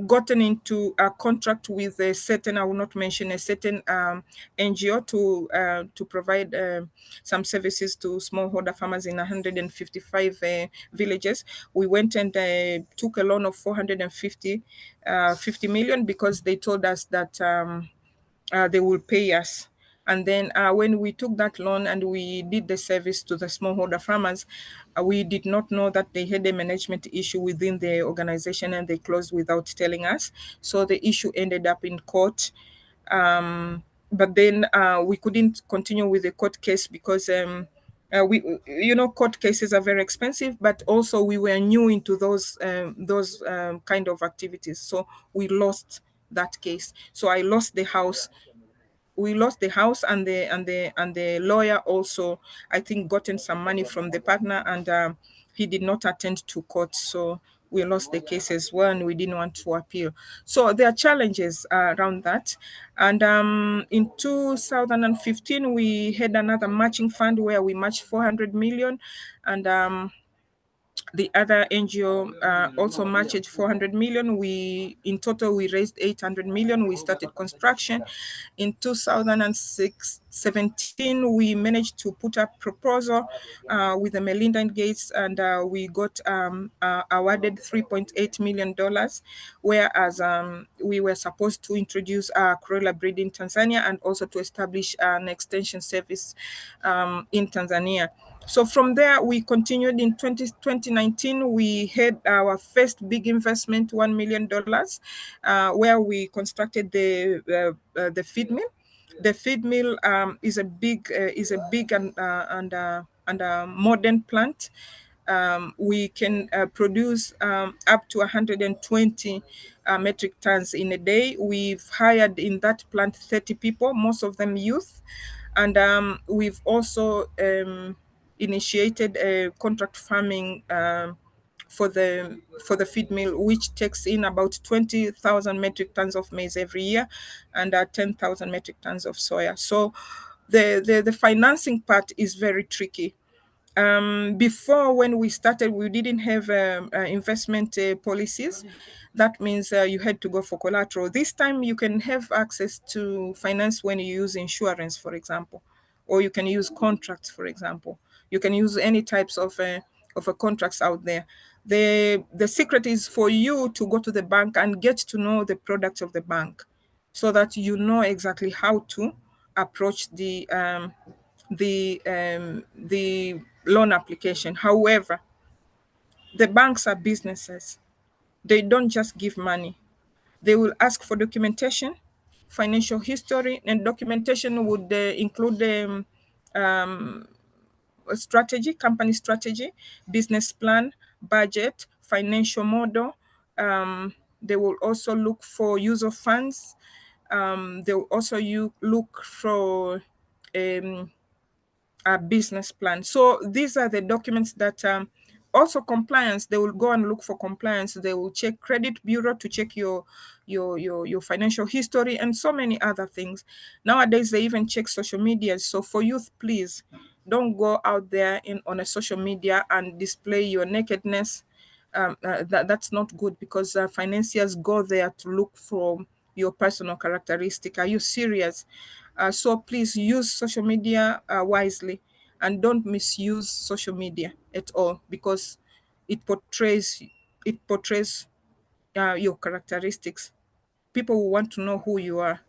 gotten into a contract with a certain, I will not mention, a certain NGO to provide some services to smallholder farmers in 155 villages. We went and took a loan of 50 million, because they told us that they will pay us. And then when we took that loan and we did the service to the smallholder farmers, we did not know that they had a management issue within the organization, and they closed without telling us. So the issue ended up in court. But then we couldn't continue with the court case, because court cases are very expensive, but also we were new into those kind of activities. So we lost that case. So I lost the house. We lost the house, and the lawyer also, I think, gotten some money from the partner, and he did not attend to court. So we lost the case as well, and we didn't want to appeal. So there are challenges around that. And in 2015, we had another matching fund where we matched 400 million, and the other NGO also matched 400 million. In total, we raised 800 million. We started construction. In 2017, we managed to put up proposal with the Melinda and Gates, and we got awarded $3.8 million, whereas we were supposed to introduce Corolla breed in Tanzania, and also to establish an extension service in Tanzania. So from there, we continued in 2019. We had our first big investment, $1 million, where we constructed the feed mill. The feed mill is a big and modern plant. We can produce up to 120 metric tons in a day. We've hired in that plant 30 people, most of them youth, and we've also initiated a contract farming for the feed mill, which takes in about 20,000 metric tons of maize every year, and 10,000 metric tons of soya. So the financing part is very tricky. Before, when we started, we didn't have investment policies. That means you had to go for collateral. This time you can have access to finance when you use insurance, for example, or you can use contracts, for example. You can use any types of contracts out there. The secret is for you to go to the bank and get to know the products of the bank, so that you know exactly how to approach the loan application. However, the banks are businesses. They don't just give money. They will ask for documentation, financial history, and documentation would include a strategy, company strategy, business plan, budget, financial model. They will also look for use of funds. They will also look for a business plan. So these are the documents that also compliance, they will go and look for compliance. They will check credit bureau to check your financial history and so many other things. Nowadays, they even check social media. So for youth, please don't go out there on a social media and display your nakedness. That's not good, because financiers go there to look for your personal characteristic. Are you serious? So please use social media wisely, and don't misuse social media at all, because it portrays your characteristics. People will want to know who you are.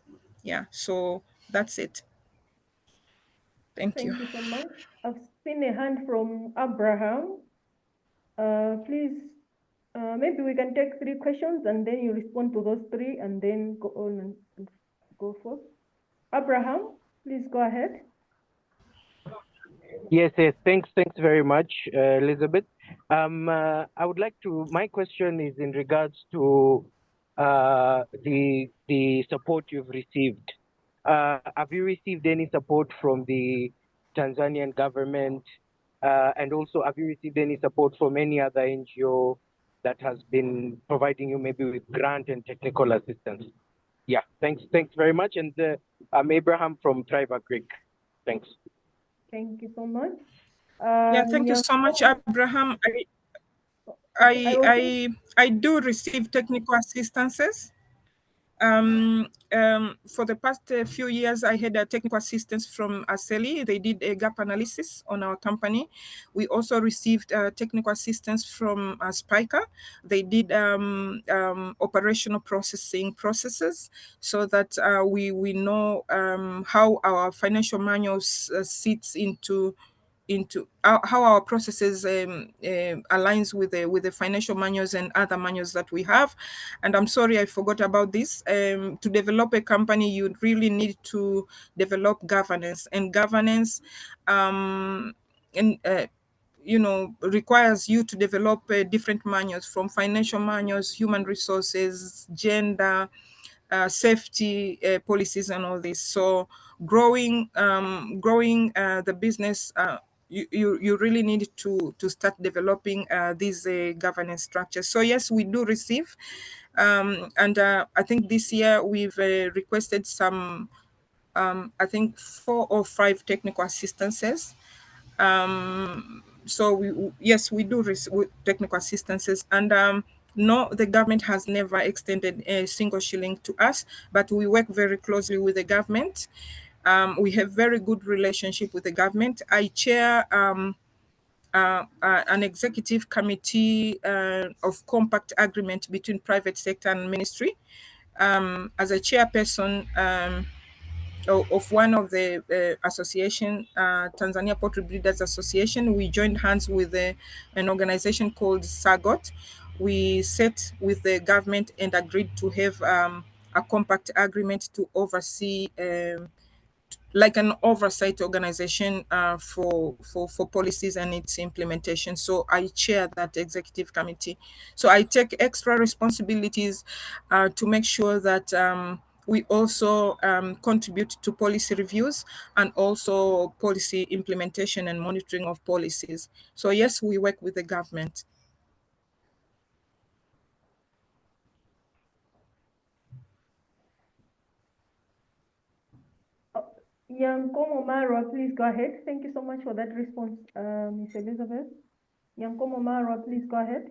Yeah, so that's it. Thank you. Thank you so much. I've seen a hand from Abraham. Please, maybe we can take 3 questions and then you respond to those 3 and then go on and go forth. Abraham, please go ahead. Yes, thanks very much, Elizabeth. I would like to, my question is in regards to the support you've received. Have you received any support from the Tanzanian government? And also, have you received any support from any other NGO that has been providing you maybe with grant and technical assistance? Yeah, thanks very much. And I'm Abraham from Triva Greek. Thanks. Thank you so much. Yeah, thank you so much, Abraham. I do receive technical assistances. For the past few years, I had a technical assistance from Aseli. They did a gap analysis on our company. We also received technical assistance from Spiker. They did operational processes, so that we know how our financial manuals sits into how our processes aligns with the financial manuals and other manuals that we have. And I'm sorry, I forgot about this. To develop a company, you really need to develop governance, and governance requires you to develop different manuals, from financial manuals, human resources, gender, safety policies, and all this. So growing the business, you really need to start developing these governance structures. So yes, we do receive, and I think this year we've requested some, I think 4 or 5 technical assistances. So yes, we do receive technical assistances, and no, the government has never extended a single shilling to us, but we work very closely with the government. We have very good relationship with the government. I chair an executive committee of compact agreement between private sector and ministry. As a chairperson of one of the association, Tanzania Poultry Breeders Association, we joined hands with an organization called SAGOT. We sat with the government and agreed to have a compact agreement to oversee like an oversight organization for policies and its implementation. So I chair that executive committee. So I take extra responsibilities to make sure that we also contribute to policy reviews and also policy implementation and monitoring of policies. So yes, we work with the government. Yankomo Marwa, please go ahead. Thank you so much for that response, Ms. Elizabeth. Yankomo Marwa, please go ahead.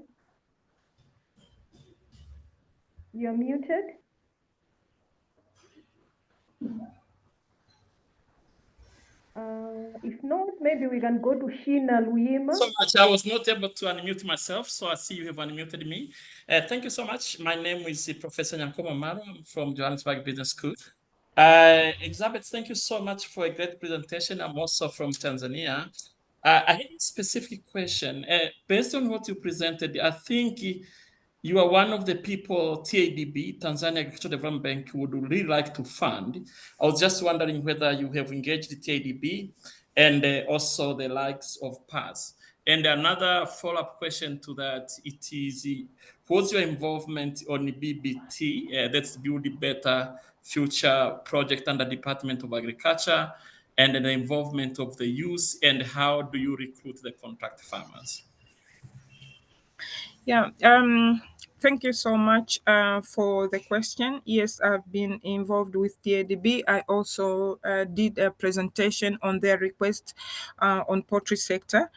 You're muted. If not, maybe we can go to Sheena Luyima. So much. I was not able to unmute myself, so I see you have unmuted me. Thank you so much. My name is Professor Nyankoma Maro. I'm from Johannesburg Business School. Elizabeth, thank you so much for a great presentation. I'm also from Tanzania. I had a specific question. Based on what you presented, I think you are one of the people TADB, Tanzania Agricultural Development Bank, would really like to fund. I was just wondering whether you have engaged the TADB and also the likes of PAS. And another follow-up question to that, it is, what's your involvement on the BBT, that's Build Better Future project under Department of Agriculture, and the involvement of the youth, and how do you recruit the contract farmers? Yeah, thank you so much for the question. Yes, I've been involved with TADB. I also did a presentation on their request on poultry sector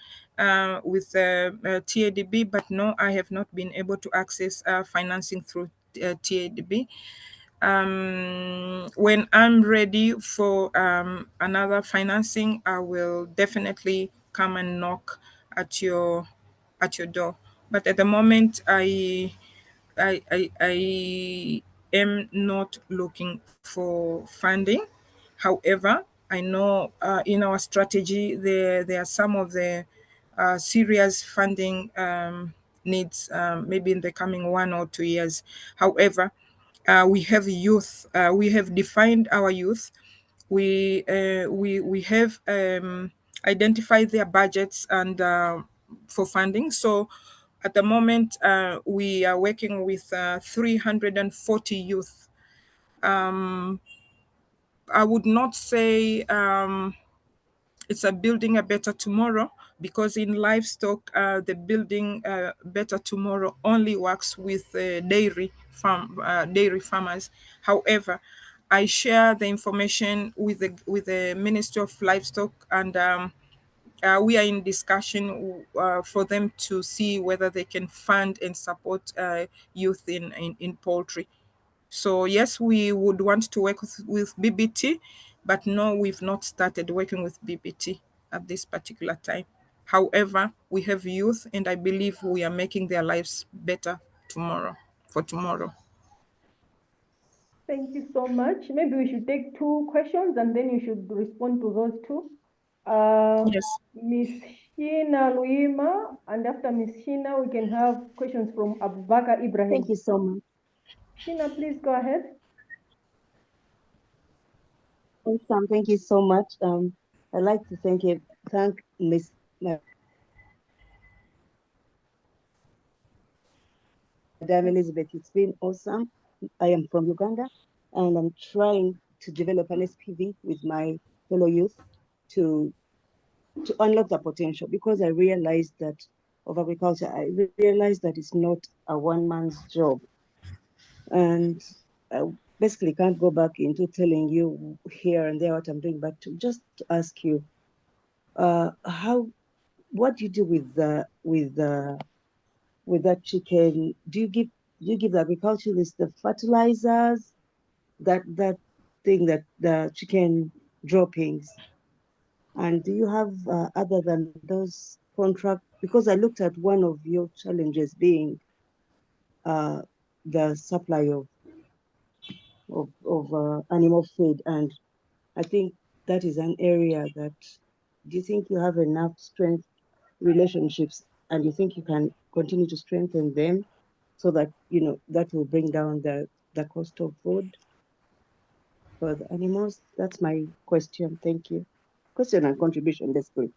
with TADB, but no, I have not been able to access financing through TADB. When I'm ready for another financing, I will definitely come and knock at your door. But at the moment, I am not looking for funding. However, I know in our strategy there are some of the serious funding needs maybe in the coming 1 or 2 years. However, we have youth. We have defined our youth. We have identified their budgets and for funding. So at the moment, we are working with 340 youth. I would not say it's a building a better tomorrow, because in livestock, the building better tomorrow only works with dairy farmers. However, I share the information with the Ministry of Livestock, and we are in discussion for them to see whether they can fund and support youth in poultry. So yes, we would want to work with BBT, but no, we've not started working with BBT at this particular time. However, we have youth, and I believe we are making their lives better for tomorrow. Thank you so much. Maybe we should take 2 questions and then you should respond to those 2. Yes. Miss Sheena Luima, and after Miss Sheena, we can have questions from Abubakar Ibrahim. Thank you so much. Sheena, please go ahead. Awesome. Thank you so much. I'd like to thank Miss Madam Elizabeth. It's been awesome. I am from Uganda, and I'm trying to develop an SPV with my fellow youth to unlock the potential, because I realized that of agriculture, I realized that it's not a one-man's job. And I basically can't go back into telling you here and there what I'm doing, but to just ask you, what do you do with that chicken? Do you give the agriculturalists the fertilizers, that thing, that the chicken droppings? And do you have other than those contracts? Because I looked at one of your challenges being the supply of animal feed, and I think that is an area that, do you think you have enough strength relationships, and you think you can continue to strengthen them so that that will bring down the cost of food for the animals? That's my question. Thank you. Question and contribution, basically.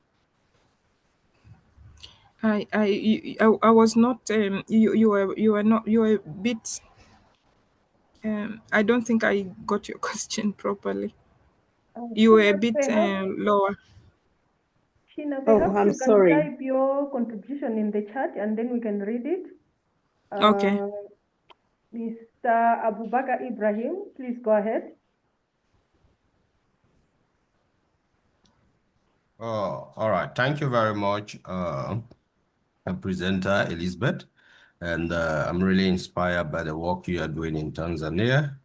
I was not you were a bit I don't think I got your question properly. You were a Sheena, bit lower. Sheena, Oh, perhaps I'm you can sorry. type your contribution in the chat and then we can read it. Okay. Mr. Abubakar Ibrahim, please go ahead. Oh, all right. Thank you very much, presenter Elizabeth. And I'm really inspired by the work you are doing in Tanzania.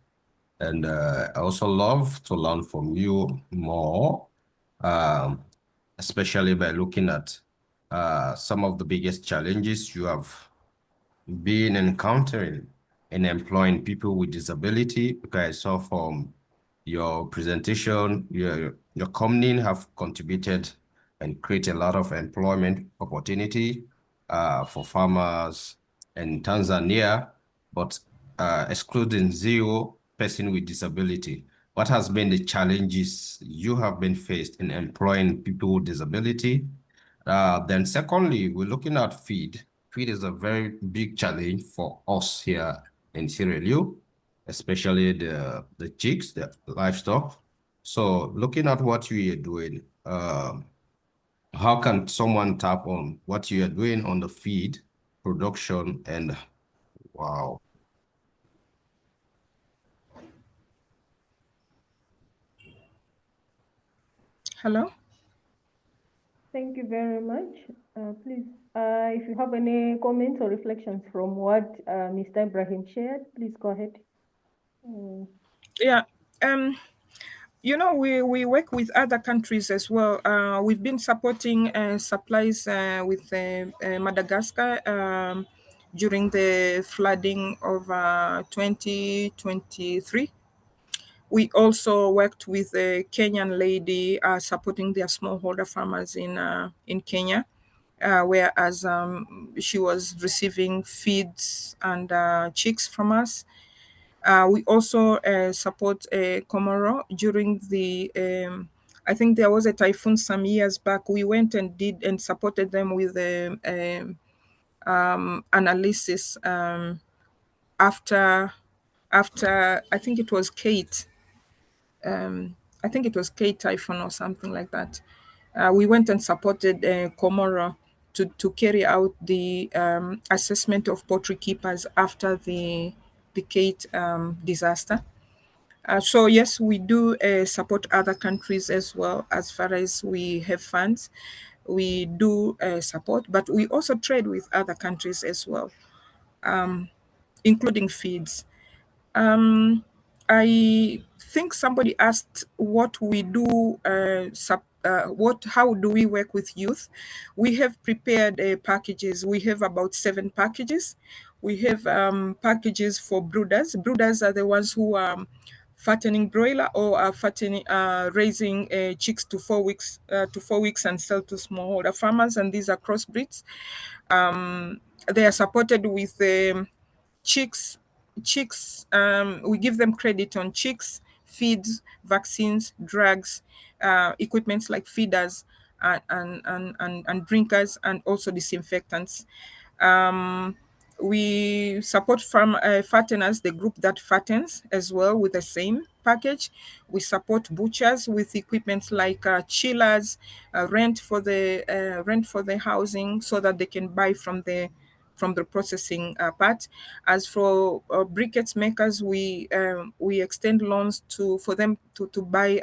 And I also love to learn from you more, especially by looking at some of the biggest challenges you have been encountering in employing people with disability. Because I saw from your presentation, your company have contributed and create a lot of employment opportunity for farmers in Tanzania, but excluding 0 person with disability. What has been the challenges you have been faced in employing people with disability? Then secondly, we're looking at feed. Feed is a very big challenge for us here in Sierra Leone, especially the chicks, the livestock. So looking at what you are doing, how can someone tap on what you are doing on the feed production and wow. Hello? Thank you very much. Please, if you have any comments or reflections from what Mr. Ibrahim shared, please go ahead. Yeah. You know, we work with other countries as well. We've been supporting supplies with Madagascar during the flooding of 2023. We also worked with a Kenyan lady supporting their smallholder farmers in Kenya, whereas she was receiving feeds and chicks from us. We also support Comoro during the, I think there was a typhoon some years back. We went and did and supported them with analysis after I think it was Kate. I think it was Kate typhoon or something like that. We went and supported Comoro to carry out the assessment of poultry keepers after the Kate disaster. So yes, we do support other countries as well as far as we have funds. We do support, but we also trade with other countries as well, including feeds. I think somebody asked what we do, how do we work with youth? We have prepared packages. We have about 7 packages. We have packages for brooders. Brooders are the ones who are fattening broiler or are fattening, raising chicks to 4 weeks and sell to smallholder farmers, and these are crossbreeds. They are supported with chicks. We give them credit on chicks, feeds, vaccines, drugs, equipments like feeders and drinkers, and also disinfectants. We support fatteners, the group that fattens as well, with the same package. We support butchers with equipment like chillers, rent for the housing, so that they can buy from the processing part. As for briquettes makers, we extend loans for them to buy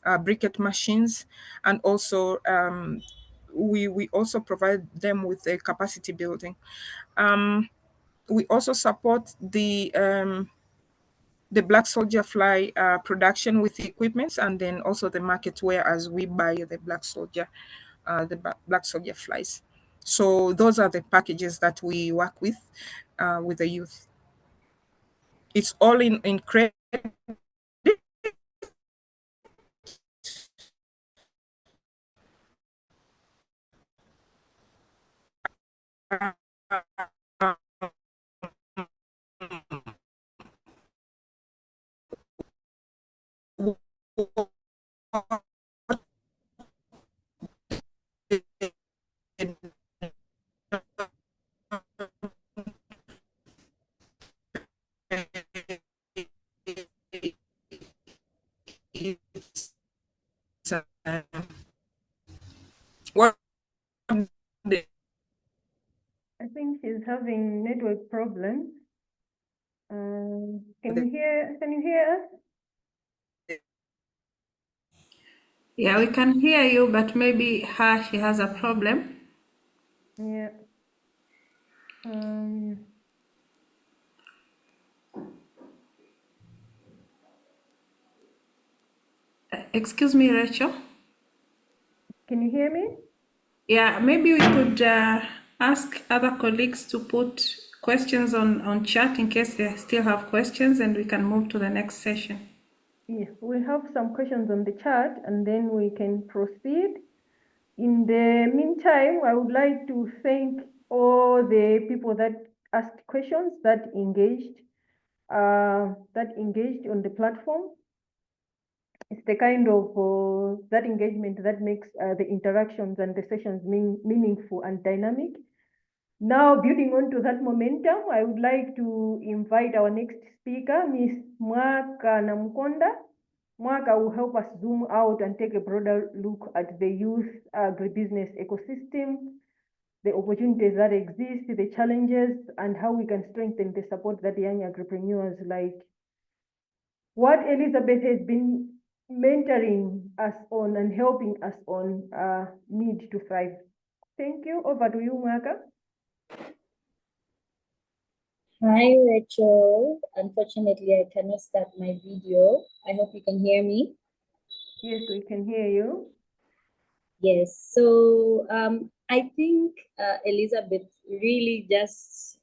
briquette machines, and also we also provide them with a capacity building. We also support the black soldier fly production with equipments, and then also the market where as we buy the black soldier flies. So those are the packages that we work with the youth. It's all in credit. What I think she's having network problems. Can you hear us? Yeah, we can hear you, but maybe she has a problem. Yeah. Excuse me, Rachel. Can you hear me? Yeah, maybe we could ask other colleagues to put questions on chat in case they still have questions, and we can move to the next session. Yeah, we have some questions on the chat, and then we can proceed. In the meantime, I would like to thank all the people that asked questions, that engaged on the platform. It's the kind of that engagement that makes the interactions and the sessions meaningful and dynamic. Now, building on to that momentum, I would like to invite our next speaker, Ms. Mwaka Namkonda. Mwaka will help us zoom out and take a broader look at the youth agribusiness ecosystem. the opportunities that exist, the challenges, and how we can strengthen the support that young agripreneurs like what Elizabeth has been mentoring us on and helping us on need to thrive. Thank you. Over to you, Mwaka. Hi, Rachel. Unfortunately, I cannot start my video. I hope you can hear me. Yes, we can hear you. Yes, so I think Elizabeth really just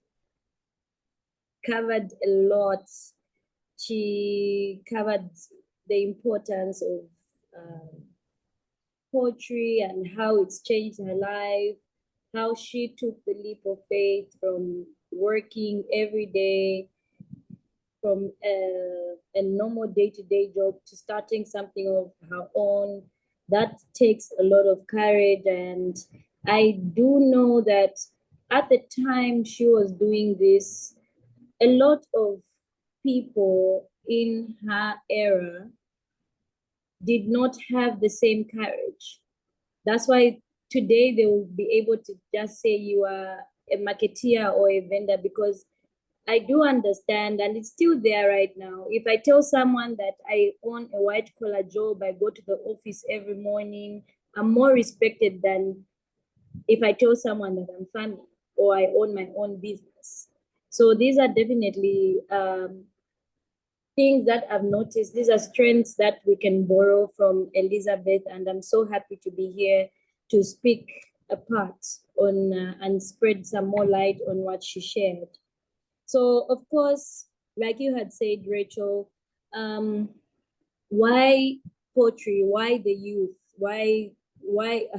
covered a lot. She covered the importance of poultry and how it's changed her life, how she took the leap of faith from working every day, from a normal day-to-day job to starting something of her own. That takes a lot of courage, and I do know that at the time she was doing this, a lot of people in her era did not have the same courage. That's why today they will be able to just say you are a marketeer or a vendor, because I do understand, and it's still there right now. If I tell someone that I own a white collar job, I go to the office every morning, I'm more respected than if I tell someone that I'm funny or I own my own business. So these are definitely things that I've noticed. These are strengths that we can borrow from Elizabeth, and I'm so happy to be here to speak a part on and spread some more light on what she shared. So of course, like you had said, Rachel, why poultry? Why the youth? Why?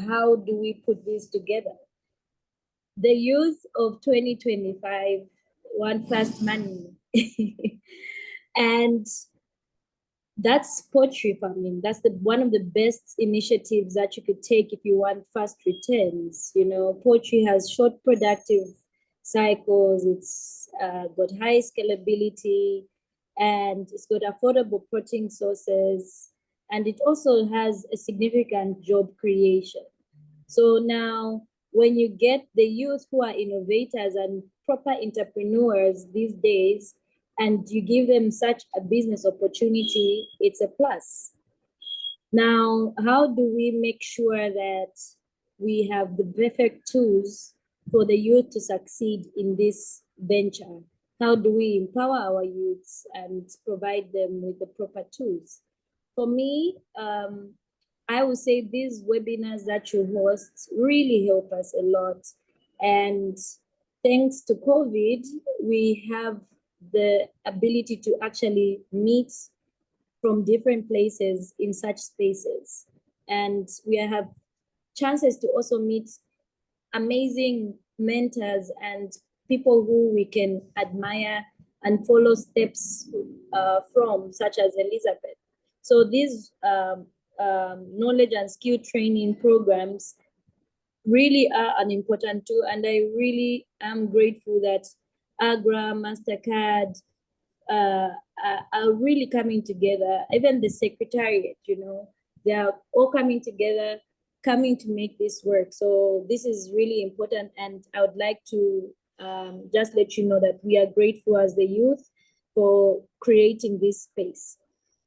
How do we put this together? The youth of 2025 want fast money. And that's poultry farming. That's one of the best initiatives that you could take if you want fast returns. You know, poultry has short productive cycles. It's got high scalability, and it's got affordable protein sources, and it also has a significant job creation. So now, when you get the youth who are innovators and proper entrepreneurs these days, and you give them such a business opportunity, it's a plus. Now, how do we make sure that we have the perfect tools for the youth to succeed in this venture? How do we empower our youths and provide them with the proper tools? For me, I would say these webinars that you host really help us a lot. And thanks to COVID, we have the ability to actually meet from different places in such spaces. And we have chances to also meet amazing mentors and people who we can admire and follow steps from, such as Elizabeth. So these knowledge and skill training programs really are an important tool, and I really am grateful that Agra, MasterCard are really coming together. Even the secretariat, you know, they are all coming together, coming to make this work. So this is really important, and I would like to just let you know that we are grateful as the youth for creating this space.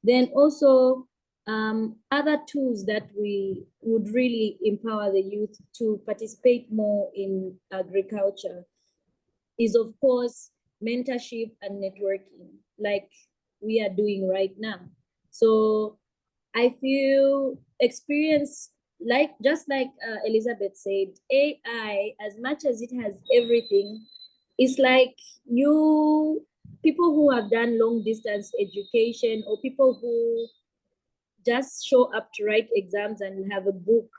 Then also, other tools that we would really empower the youth to participate more in agriculture is, of course, mentorship and networking, like we are doing right now. So I feel experience, like just like Elizabeth said, AI, as much as it has everything, it's like people who have done long distance education, or people who just show up to write exams and have a book,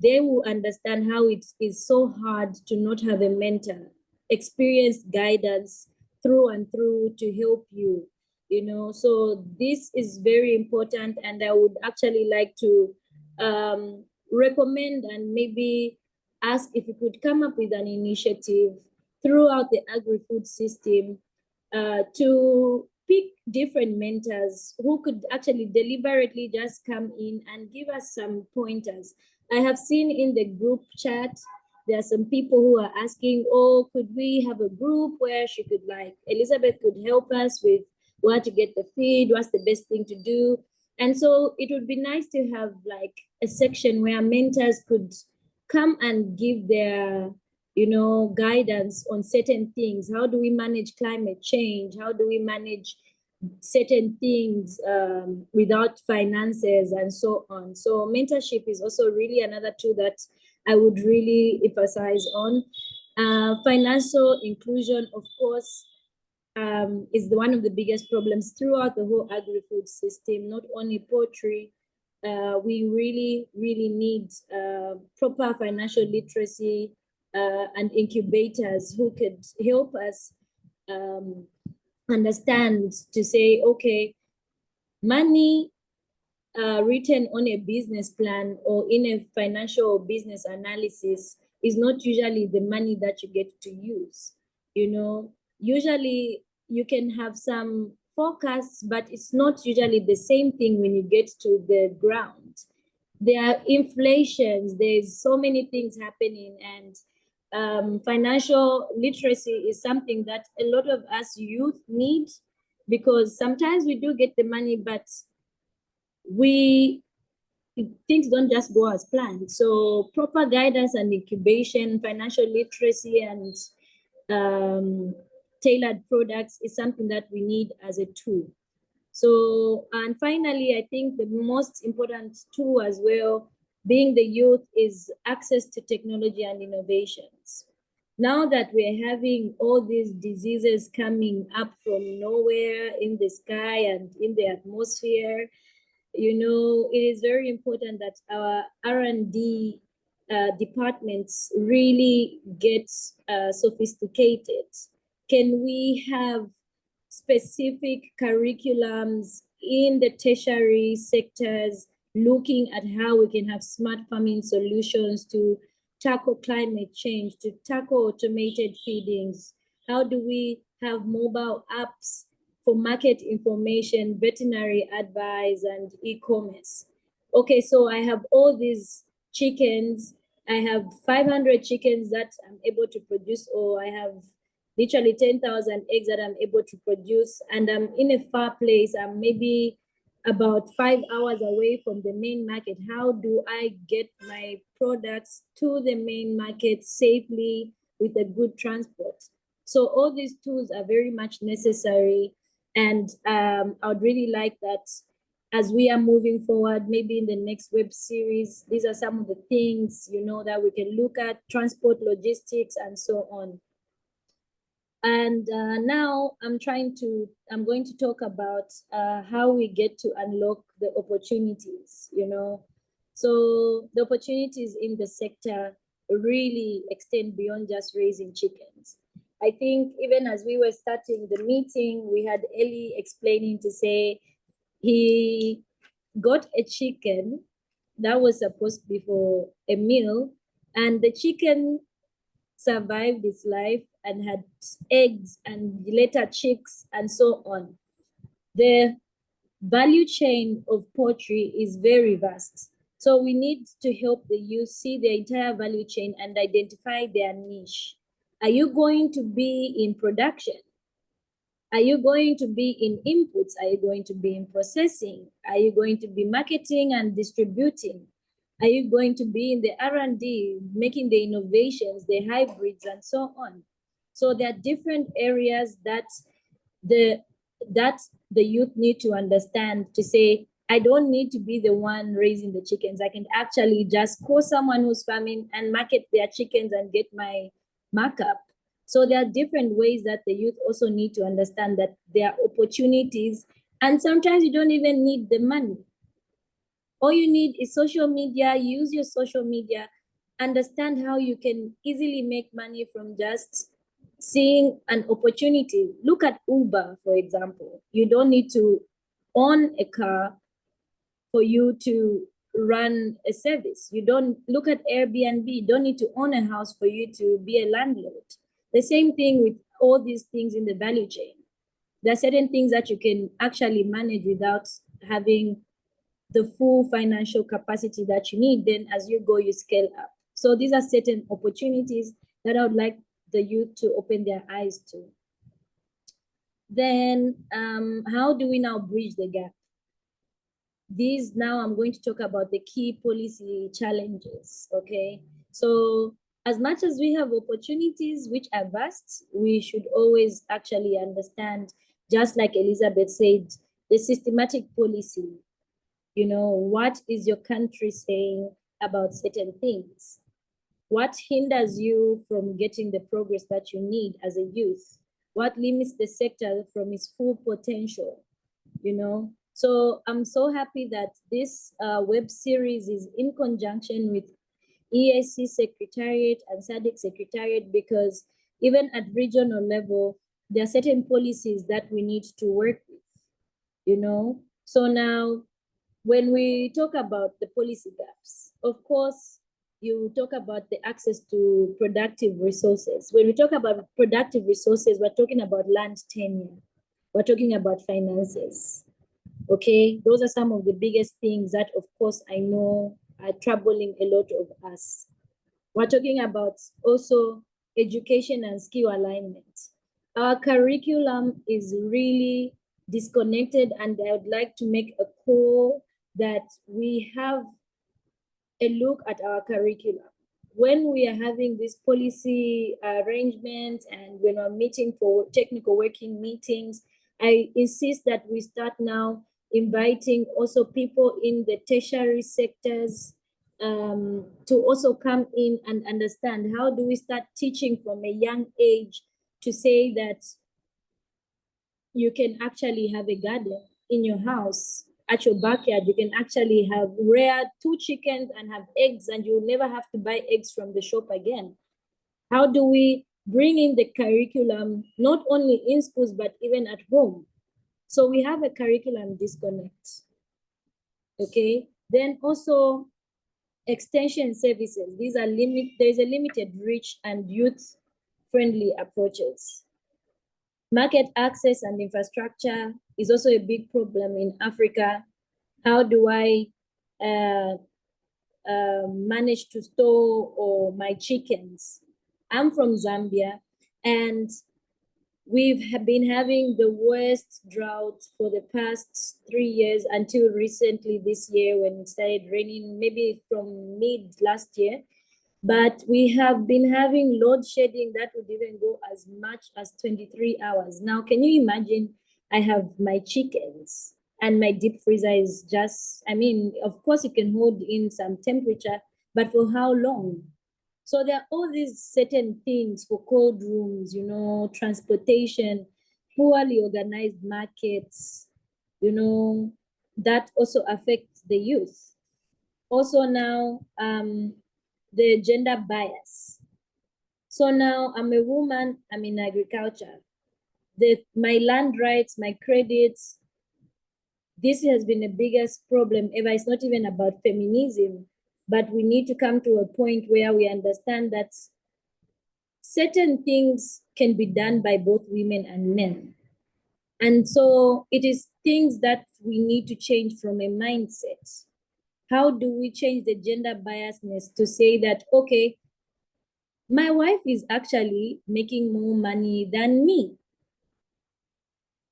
they will understand how it is so hard to not have a mentor, experienced guidance through and through to help you, you know. So this is very important, and I would actually like to recommend and maybe ask if you could come up with an initiative throughout the agri-food system to pick different mentors who could actually deliberately just come in and give us some pointers. I have seen in the group chat There are some people who are asking, oh, could we have a group where she could, like, Elizabeth could help us with where to get the feed, what's the best thing to do. And so it would be nice to have like a section where mentors could come and give their, you know, guidance on certain things. How do we manage climate change? How do we manage certain things without finances and so on? So mentorship is also really another tool that I would really emphasize on. Financial inclusion, of course, is one of the biggest problems throughout the whole agri-food system, not only poultry. We really, really need proper financial literacy and incubators who could help us understand to say, okay, money written on a business plan or in a financial business analysis is not usually the money that you get to use. You know, usually you can have some forecasts, but it's not usually the same thing when you get to the ground. There are inflations, there's so many things happening, and financial literacy is something that a lot of us youth need, because sometimes we do get the money, but things don't just go as planned. So proper guidance and incubation, financial literacy, and tailored products is something that we need as a tool. So, and finally, I think the most important tool as well, being the youth, is access to technology and innovations. Now that we're having all these diseases coming up from nowhere in the sky and in the atmosphere, you know, it is very important that our R&D departments really get sophisticated. Can we have specific curriculums in the tertiary sectors looking at how we can have smart farming solutions to tackle climate change, to tackle automated feedings? How do we have mobile apps for market information, veterinary advice, and e-commerce? Okay, so I have all these chickens. I have 500 chickens that I'm able to produce, or I have literally 10,000 eggs that I'm able to produce, and I'm in a far place. I'm maybe about 5 hours away from the main market. How do I get my products to the main market safely with a good transport? So all these tools are very much necessary, and I would really like that as we are moving forward, maybe in the next web series, these are some of the things, you know, that we can look at: transport, logistics, and so on. And now I'm going to talk about how we get to unlock the opportunities, you know. So the opportunities in the sector really extend beyond just raising chickens. I think even as we were starting the meeting, we had Ellie explaining to say he got a chicken that was supposed to be for a meal, and the chicken survived its life and had eggs and later chicks and so on. The value chain of poultry is very vast. So we need to help the youth see the entire value chain and identify their niche. Are you going to be in production? Are you going to be in inputs? Are you going to be in processing? Are you going to be marketing and distributing? Are you going to be in the R&D, making the innovations, the hybrids, and so on? So there are different areas that the youth need to understand, to say, I don't need to be the one raising the chickens. I can actually just call someone who's farming and market their chickens and get my markup. So there are different ways that the youth also need to understand that there are opportunities, and sometimes you don't even need the money. All you need is social media. Use your social media, understand how you can easily make money from just seeing an opportunity. Look at Uber, for example. You don't need to own a car for you to run a service. You don't look at Airbnb. You don't need to own a house for you to be a landlord. The same thing with all these things in the value chain. There are certain things that you can actually manage without having the full financial capacity that you need. Then as you go, you scale up. So these are certain opportunities that I would like the youth to open their eyes to. Then how do we now bridge the gap? These now I'm going to talk about the key policy challenges, okay? So as much as we have opportunities which are vast, we should always actually understand, just like Elizabeth said, the systematic policy. You know, what is your country saying about certain things? What hinders you from getting the progress that you need as a youth? What limits the sector from its full potential? You know, so I'm so happy that this web series is in conjunction with EAC Secretariat and SADC Secretariat, because even at regional level, there are certain policies that we need to work with, you know. So now, when we talk about the policy gaps, of course, you talk about the access to productive resources. When we talk about productive resources, we're talking about land tenure. We're talking about finances. Okay, those are some of the biggest things that, of course, I know are troubling a lot of us. We're talking about also education and skill alignment. Our curriculum is really disconnected, and I would like to make a call that we have a look at our curriculum. When we are having these policy arrangements and when we're meeting for technical working meetings, I insist that we start now inviting also people in the tertiary sectors to also come in and understand how do we start teaching from a young age to say that you can actually have a garden in your house. At your backyard, you can actually have rear 2 chickens and have eggs, and you'll never have to buy eggs from the shop again. How do we bring in the curriculum, not only in schools, but even at home? So we have a curriculum disconnect, okay? Then also extension services. These are there's a limited reach and youth-friendly approaches. Market access and infrastructure is also a big problem in Africa. How do I manage to store my chickens? I'm from Zambia, and we've been having the worst drought for the past 3 years until recently this year when it started raining, maybe from mid last year. But we have been having load shedding that would even go as much as 23 hours. Now, can you imagine? I have my chickens and my deep freezer is just, I mean, of course it can hold in some temperature, but for how long? So there are all these certain things for cold rooms, you know, transportation, poorly organized markets, you know, that also affects the youth. Also now, the gender bias. So now I'm a woman, I'm in agriculture. My land rights, my credits, this has been the biggest problem ever. It's not even about feminism, but we need to come to a point where we understand that certain things can be done by both women and men. And so it is things that we need to change from a mindset. How do we change the gender biasness to say that, okay, my wife is actually making more money than me?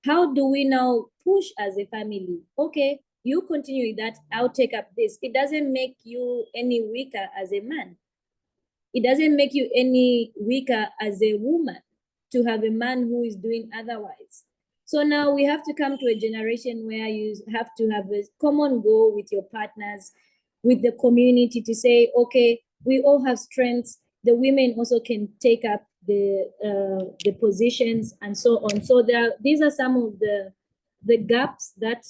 How do we now push as a family? Okay, you continue with that, I'll take up this. It doesn't make you any weaker as a man. It doesn't make you any weaker as a woman to have a man who is doing otherwise. So now we have to come to a generation where you have to have a common goal with your partners, with the community to say, okay, we all have strengths. The women also can take up the positions and so on. So these are some of the gaps that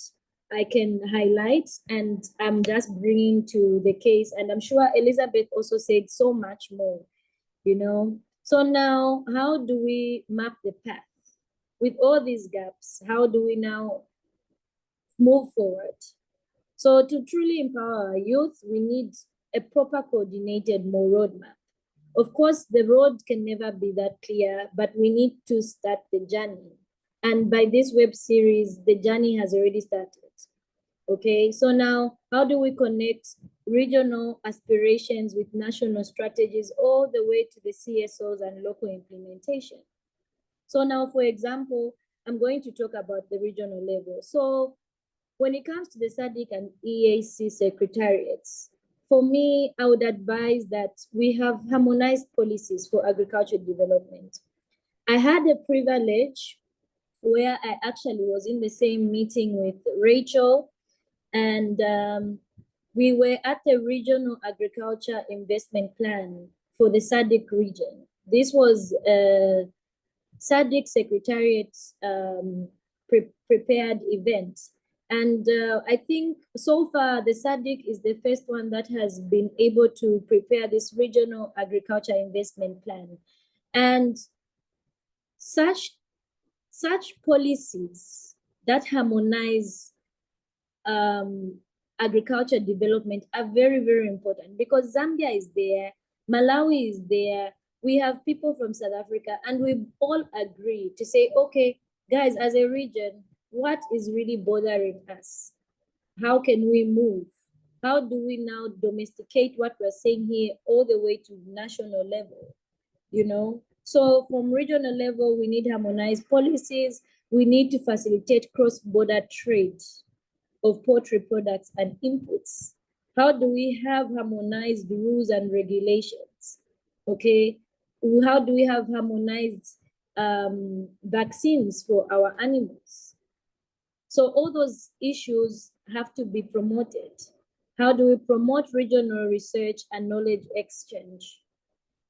I can highlight, and I'm just bringing to the case. And I'm sure Elizabeth also said so much more, you know. So now, how do we map the path? With all these gaps, how do we now move forward? So to truly empower our youth, we need a proper coordinated more roadmap. Of course, the road can never be that clear, but we need to start the journey. And by this web series, the journey has already started. Okay, so now how do we connect regional aspirations with national strategies all the way to the CSOs and local implementation. So now, for example, I'm going to talk about the regional level. So when it comes to the SADC and EAC secretariats, for me, I would advise that we have harmonized policies for agricultural development. I had a privilege where I actually was in the same meeting with Rachel, and we were at the regional agriculture investment plan for the SADC region. This was a SADC Secretariat prepared event. And I think so far the SADC is the first one that has been able to prepare this regional agriculture investment plan. And such policies that harmonize agriculture development are very, very important, because Zambia is there, Malawi is there, we have people from South Africa, and we all agree to say, okay, guys, as a region, what is really bothering us? How can we move? How do we now domesticate what we're saying here all the way to national level, you know? So from regional level, we need harmonized policies. We need to facilitate cross-border trade of poultry products and inputs. How do we have harmonized rules and regulations? Okay, how do we have harmonized vaccines for our animals? So all those issues have to be promoted. How do we promote regional research and knowledge exchange?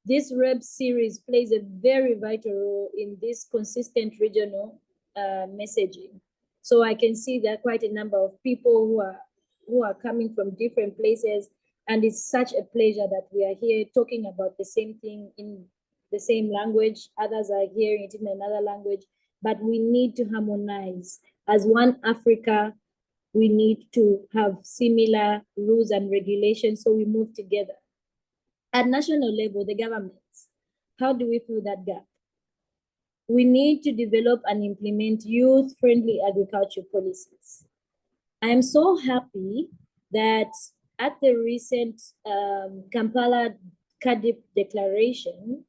This REB series plays a very vital role in this consistent regional messaging. So I can see that quite a number of people who are coming from different places, and it's such a pleasure that we are here talking about the same thing in the same language. Others are hearing it in another language, but we need to harmonize. As one Africa, we need to have similar rules and regulations so we move together. At national level, the governments, how do we fill that gap? We need to develop and implement youth-friendly agriculture policies. I am so happy that at the recent Kampala CADIP declaration,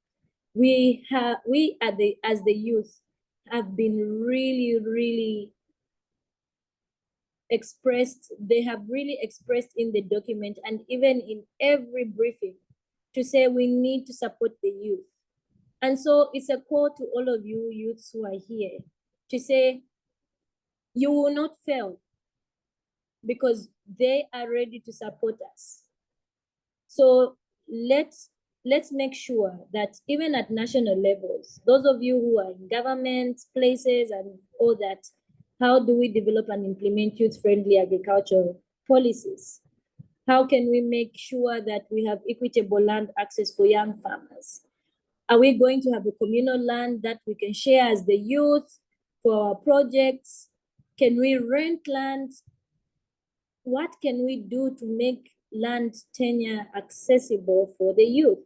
as the youth have been really expressed. They have really expressed in the document and even in every briefing to say we need to support the youth. And so it's a call to all of you youths who are here to say, you will not fail because they are ready to support us. So let's make sure that even at national levels, those of you who are in government places and all that, how do we develop and implement youth-friendly agricultural policies? How can we make sure that we have equitable land access for young farmers? Are we going to have a communal land that we can share as the youth for our projects? Can we rent land? What can we do to make land tenure accessible for the youth?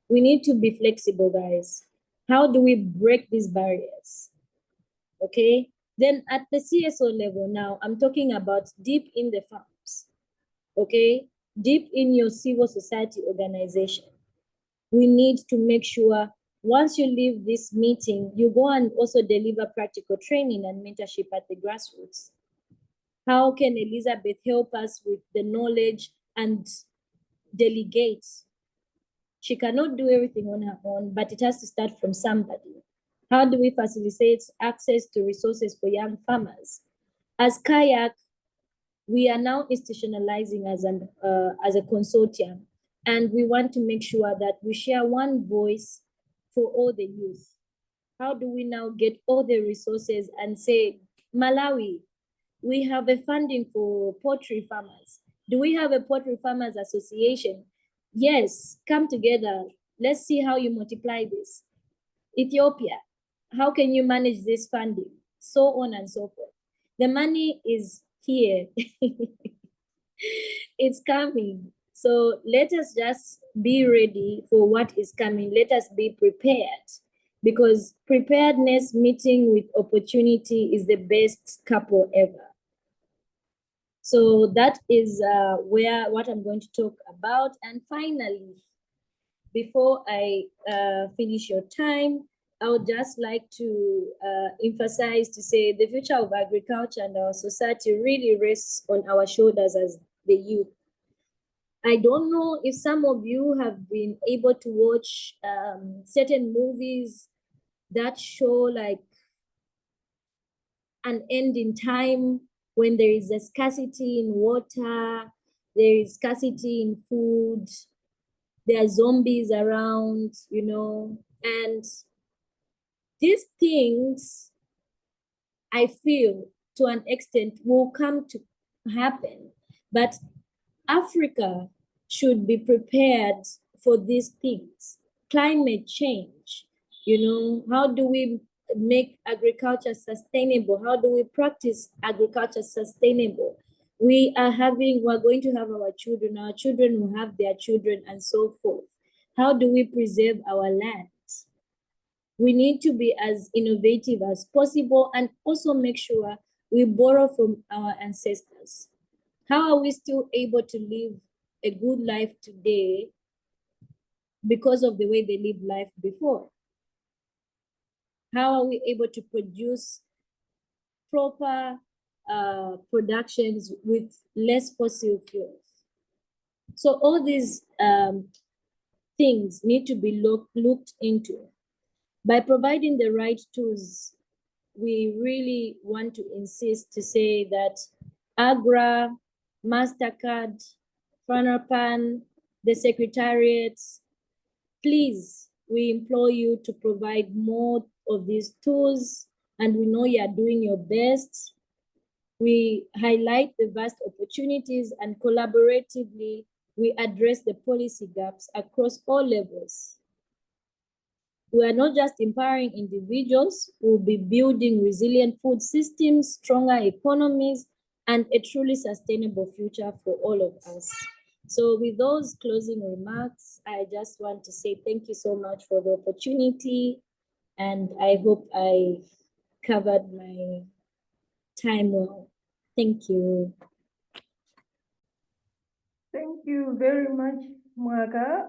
We need to be flexible, guys. How do we break these barriers? Okay, then at the CSO level now, I'm talking about deep in the farms, okay? Deep in your civil society organization. We need to make sure once you leave this meeting, you go and also deliver practical training and mentorship at the grassroots. How can Elizabeth help us with the knowledge and delegate? She cannot do everything on her own, but it has to start from somebody. How do we facilitate access to resources for young farmers? As Kayak, we are now institutionalizing as a consortium, and we want to make sure that we share one voice for all the youth. How do we now get all the resources and say, Malawi, we have a funding for poultry farmers. Do we have a poultry farmers association? Yes, come together. Let's see how you multiply this. Ethiopia, how can you manage this funding? So on and so forth. The money is here. It's coming. So let us just be ready for what is coming. Let us be prepared, because preparedness meeting with opportunity is the best couple ever. So that is what I'm going to talk about. And finally, before I finish your time, I would just like to emphasize to say the future of agriculture and our society really rests on our shoulders as the youth. I don't know if some of you have been able to watch certain movies that show like an end in time when there is a scarcity in water, there is scarcity in food, there are zombies around, you know, and these things I feel to an extent will come to happen, but Africa should be prepared for these things. Climate change, you know, how do we make agriculture sustainable? How do we practice agriculture sustainable? We're going to have our children will have their children, and so forth. How do we preserve our land? We need to be as innovative as possible and also make sure we borrow from our ancestors. How are we still able to live a good life today because of the way they lived life before? How are we able to produce proper productions with less fossil fuels? So all these things need to be looked into. By providing the right tools, we really want to insist to say that AGRA, MasterCard, FANAPAN, the secretariats, please, we implore you to provide more of these tools, and we know you are doing your best. We highlight the vast opportunities, and collaboratively, we address the policy gaps across all levels. We are not just empowering individuals, we'll be building resilient food systems, stronger economies, and a truly sustainable future for all of us. So with those closing remarks, I just want to say thank you so much for the opportunity, and I hope I covered my time well. Thank you. Thank you very much, Mwaka,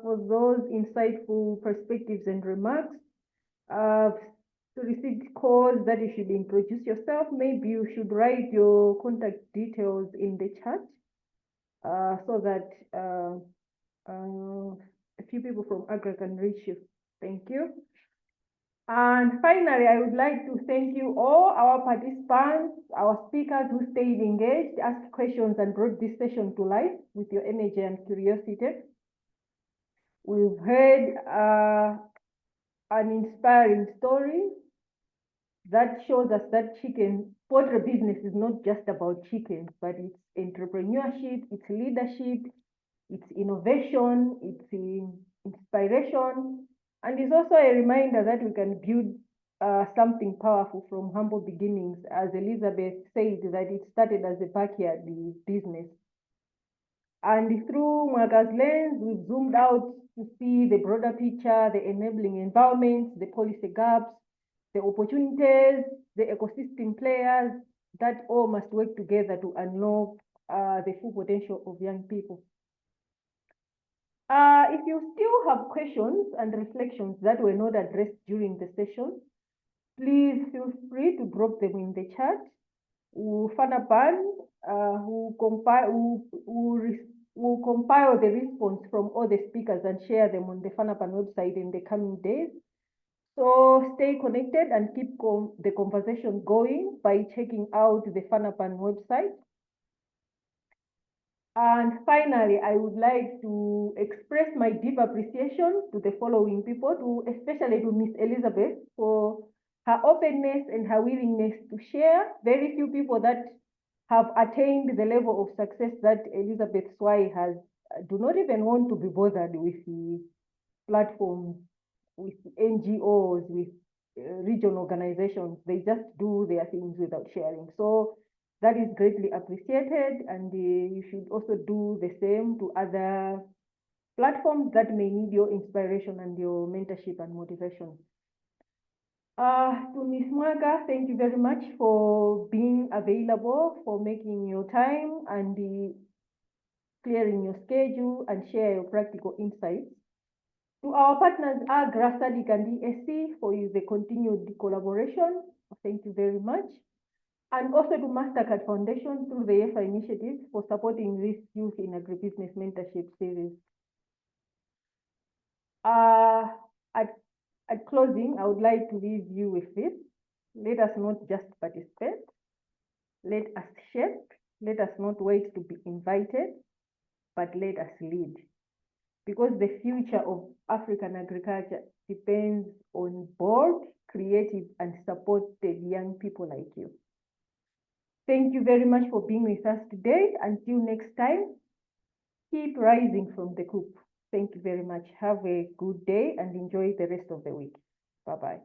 for those insightful perspectives and remarks. To receive calls that you should introduce yourself, maybe you should write your contact details in the chat so that a few people from AGRA can reach you. Thank you. And finally, I would like to thank you all, our participants, our speakers who stayed engaged, asked questions, and brought this session to life with your energy and curiosity. We've heard an inspiring story that shows us that poultry business is not just about chickens, but it's entrepreneurship, it's leadership, it's innovation, it's inspiration, and it's also a reminder that we can build something powerful from humble beginnings. As Elizabeth said, that it started as a backyard business. And through Mwaga's lens, we've zoomed out to see the broader picture, the enabling environments, the policy gaps, the opportunities, the ecosystem players that all must work together to unlock the full potential of young people. If you still have questions and reflections that were not addressed during the session, please feel free to drop them in the chat. FANAPAN will compile the response from all the speakers and share them on the FANAPAN website in the coming days. So stay connected and keep the conversation going by checking out the FANAPAN website. And finally, I would like to express my deep appreciation to the following people, especially to Miss Elizabeth for her openness and her willingness to share. Very few people that have attained the level of success that Elizabeth Swai has do not even want to be bothered with the platforms, with NGOs, with regional organizations. They just do their things without sharing. So that is greatly appreciated, and you should also do the same to other platforms that may need your inspiration and your mentorship and motivation. To Ms. Mwaga, thank you very much for being available, for making your time and clearing your schedule and share your practical insights. To our partners, AGRA, SADC, and ESC, for the continued collaboration, thank you very much. And also to Mastercard Foundation through the EFA initiative for supporting this Youth in Agribusiness Mentorship Series. At closing, I would like to leave you with this. Let us not just participate. Let us shape. Let us not wait to be invited, but let us lead. Because the future of African agriculture depends on bold, creative, and supported young people like you. Thank you very much for being with us today. Until next time, keep rising from the COOP. Thank you very much. Have a good day and enjoy the rest of the week. Bye-bye.